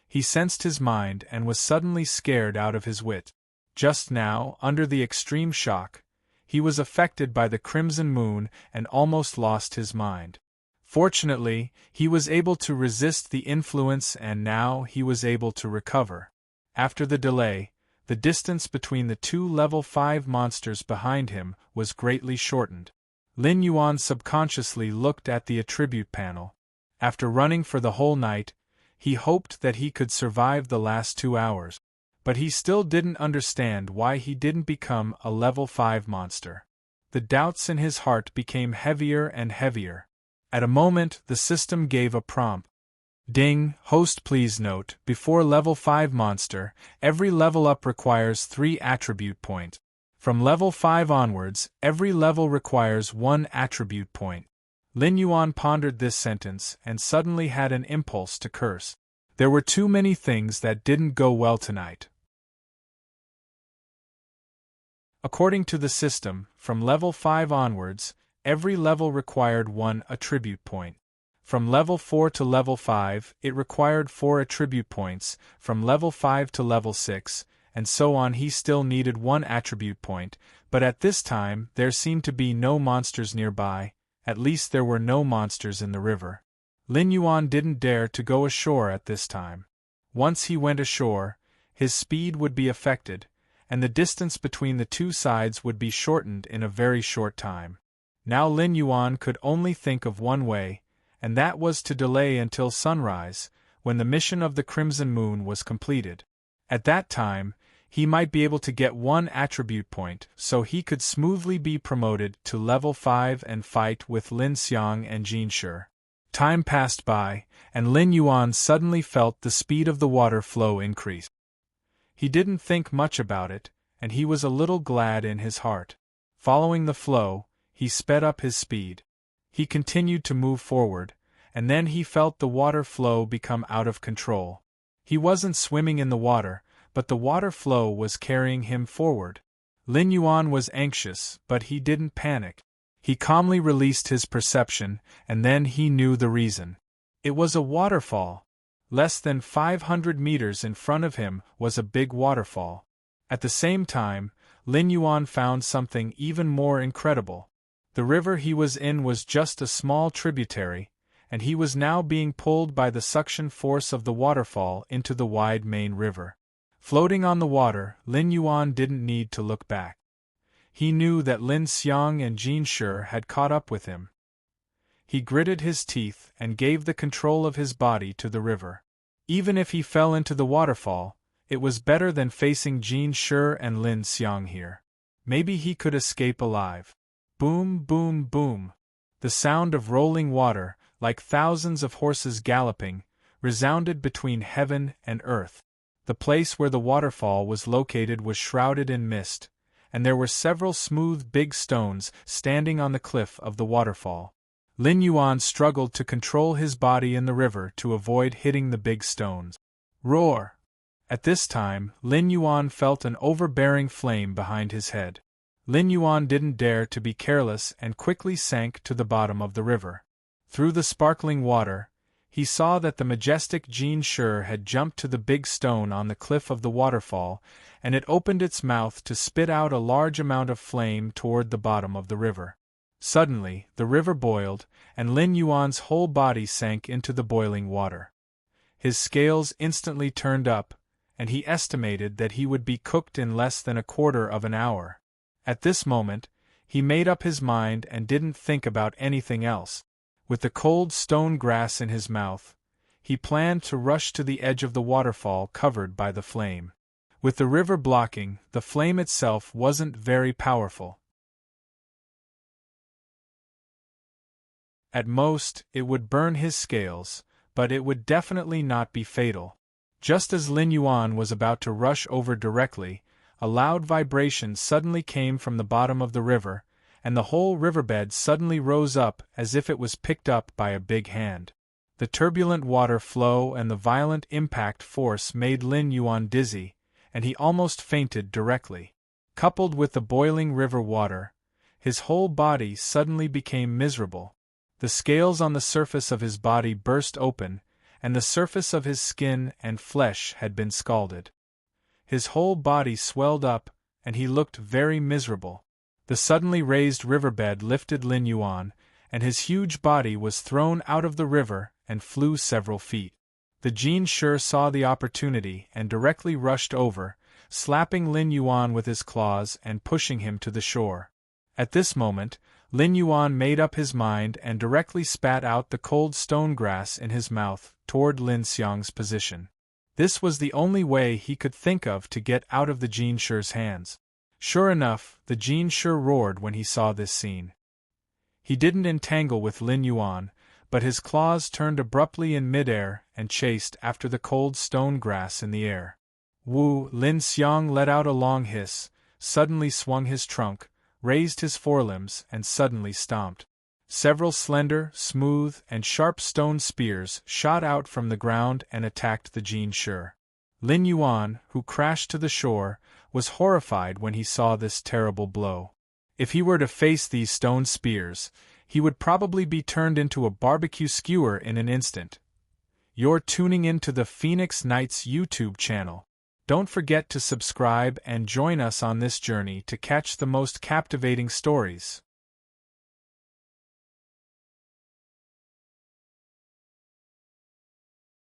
He sensed his mind and was suddenly scared out of his wit. Just now, under the extreme shock, he was affected by the crimson moon and almost lost his mind. Fortunately, he was able to resist the influence and now he was able to recover. After the delay, the distance between the 2 level 5 monsters behind him was greatly shortened. Lin Yuan subconsciously looked at the attribute panel. After running for the whole night, he hoped that he could survive the last 2 hours. But he still didn't understand why he didn't become a level 5 monster. The doubts in his heart became heavier and heavier. At a moment, the system gave a prompt. Ding! Host, please note, before level 5 monster, every level up requires 3 attribute points. From level 5 onwards, every level requires 1 attribute point. Lin Yuan pondered this sentence and suddenly had an impulse to curse. There were too many things that didn't go well tonight. According to the system, from level 5 onwards, every level required 1 attribute point. From level 4 to level 5, it required 4 attribute points, from level 5 to level 6, and so on. He still needed 1 attribute point, but at this time there seemed to be no monsters nearby, at least there were no monsters in the river. Lin Yuan didn't dare to go ashore at this time. Once he went ashore, his speed would be affected, and the distance between the 2 sides would be shortened in a very short time. Now Lin Yuan could only think of one way, and that was to delay until sunrise, when the mission of the Crimson Moon was completed. At that time, he might be able to get 1 attribute point, so he could smoothly be promoted to level 5 and fight with Lin Xiang and Jin Shi. Time passed by, and Lin Yuan suddenly felt the speed of the water flow increase. He didn't think much about it, and he was a little glad in his heart. Following the flow, he sped up his speed. He continued to move forward, and then he felt the water flow become out of control. He wasn't swimming in the water, but the water flow was carrying him forward. Lin Yuan was anxious, but he didn't panic. He calmly released his perception, and then he knew the reason. It was a waterfall. Less than 500 meters in front of him was a big waterfall. At the same time, Lin Yuan found something even more incredible. The river he was in was just a small tributary, and he was now being pulled by the suction force of the waterfall into the wide main river. Floating on the water, Lin Yuan didn't need to look back. He knew that Lin Xiang and Jin Shi had caught up with him. He gritted his teeth and gave the control of his body to the river. Even if he fell into the waterfall, it was better than facing Jin Shi and Lin Xiang here. Maybe he could escape alive. Boom, boom, boom. The sound of rolling water, like thousands of horses galloping, resounded between heaven and earth. The place where the waterfall was located was shrouded in mist, and there were several smooth big stones standing on the cliff of the waterfall. Lin Yuan struggled to control his body in the river to avoid hitting the big stones. Roar! At this time, Lin Yuan felt an overbearing flame behind his head. Lin Yuan didn't dare to be careless and quickly sank to the bottom of the river. Through the sparkling water, he saw that the majestic Jin Shi had jumped to the big stone on the cliff of the waterfall, and it opened its mouth to spit out a large amount of flame toward the bottom of the river. Suddenly, the river boiled, and Lin Yuan's whole body sank into the boiling water. His scales instantly turned up, and he estimated that he would be cooked in less than a quarter of an hour. At this moment, he made up his mind and didn't think about anything else. With the cold stone grass in his mouth, he planned to rush to the edge of the waterfall covered by the flame. With the river blocking, the flame itself wasn't very powerful. At most, it would burn his scales, but it would definitely not be fatal. Just as Lin Yuan was about to rush over directly, a loud vibration suddenly came from the bottom of the river, and the whole riverbed suddenly rose up as if it was picked up by a big hand. The turbulent water flow and the violent impact force made Lin Yuan dizzy, and he almost fainted directly. Coupled with the boiling river water, his whole body suddenly became miserable. The scales on the surface of his body burst open, and the surface of his skin and flesh had been scalded. His whole body swelled up, and he looked very miserable. The suddenly raised riverbed lifted Lin Yuan, and his huge body was thrown out of the river and flew several feet. The Jin Shi saw the opportunity and directly rushed over, slapping Lin Yuan with his claws and pushing him to the shore. At this moment, Lin Yuan made up his mind and directly spat out the cold stone grass in his mouth toward Lin Xiang's position. This was the only way he could think of to get out of the Jin Shi's hands. Sure enough, the Jin Shi roared when he saw this scene. He didn't entangle with Lin Yuan, but his claws turned abruptly in midair and chased after the cold stone grass in the air. Wu! Lin Xiang let out a long hiss, suddenly swung his trunk, raised his forelimbs and suddenly stomped. Several slender, smooth, and sharp stone spears shot out from the ground and attacked the Jin Shi. Lin Yuan, who crashed to the shore, was horrified when he saw this terrible blow. If he were to face these stone spears, he would probably be turned into a barbecue skewer in an instant. You're tuning into the Phoenix Nights YouTube channel. Don't forget to subscribe and join us on this journey to catch the most captivating stories.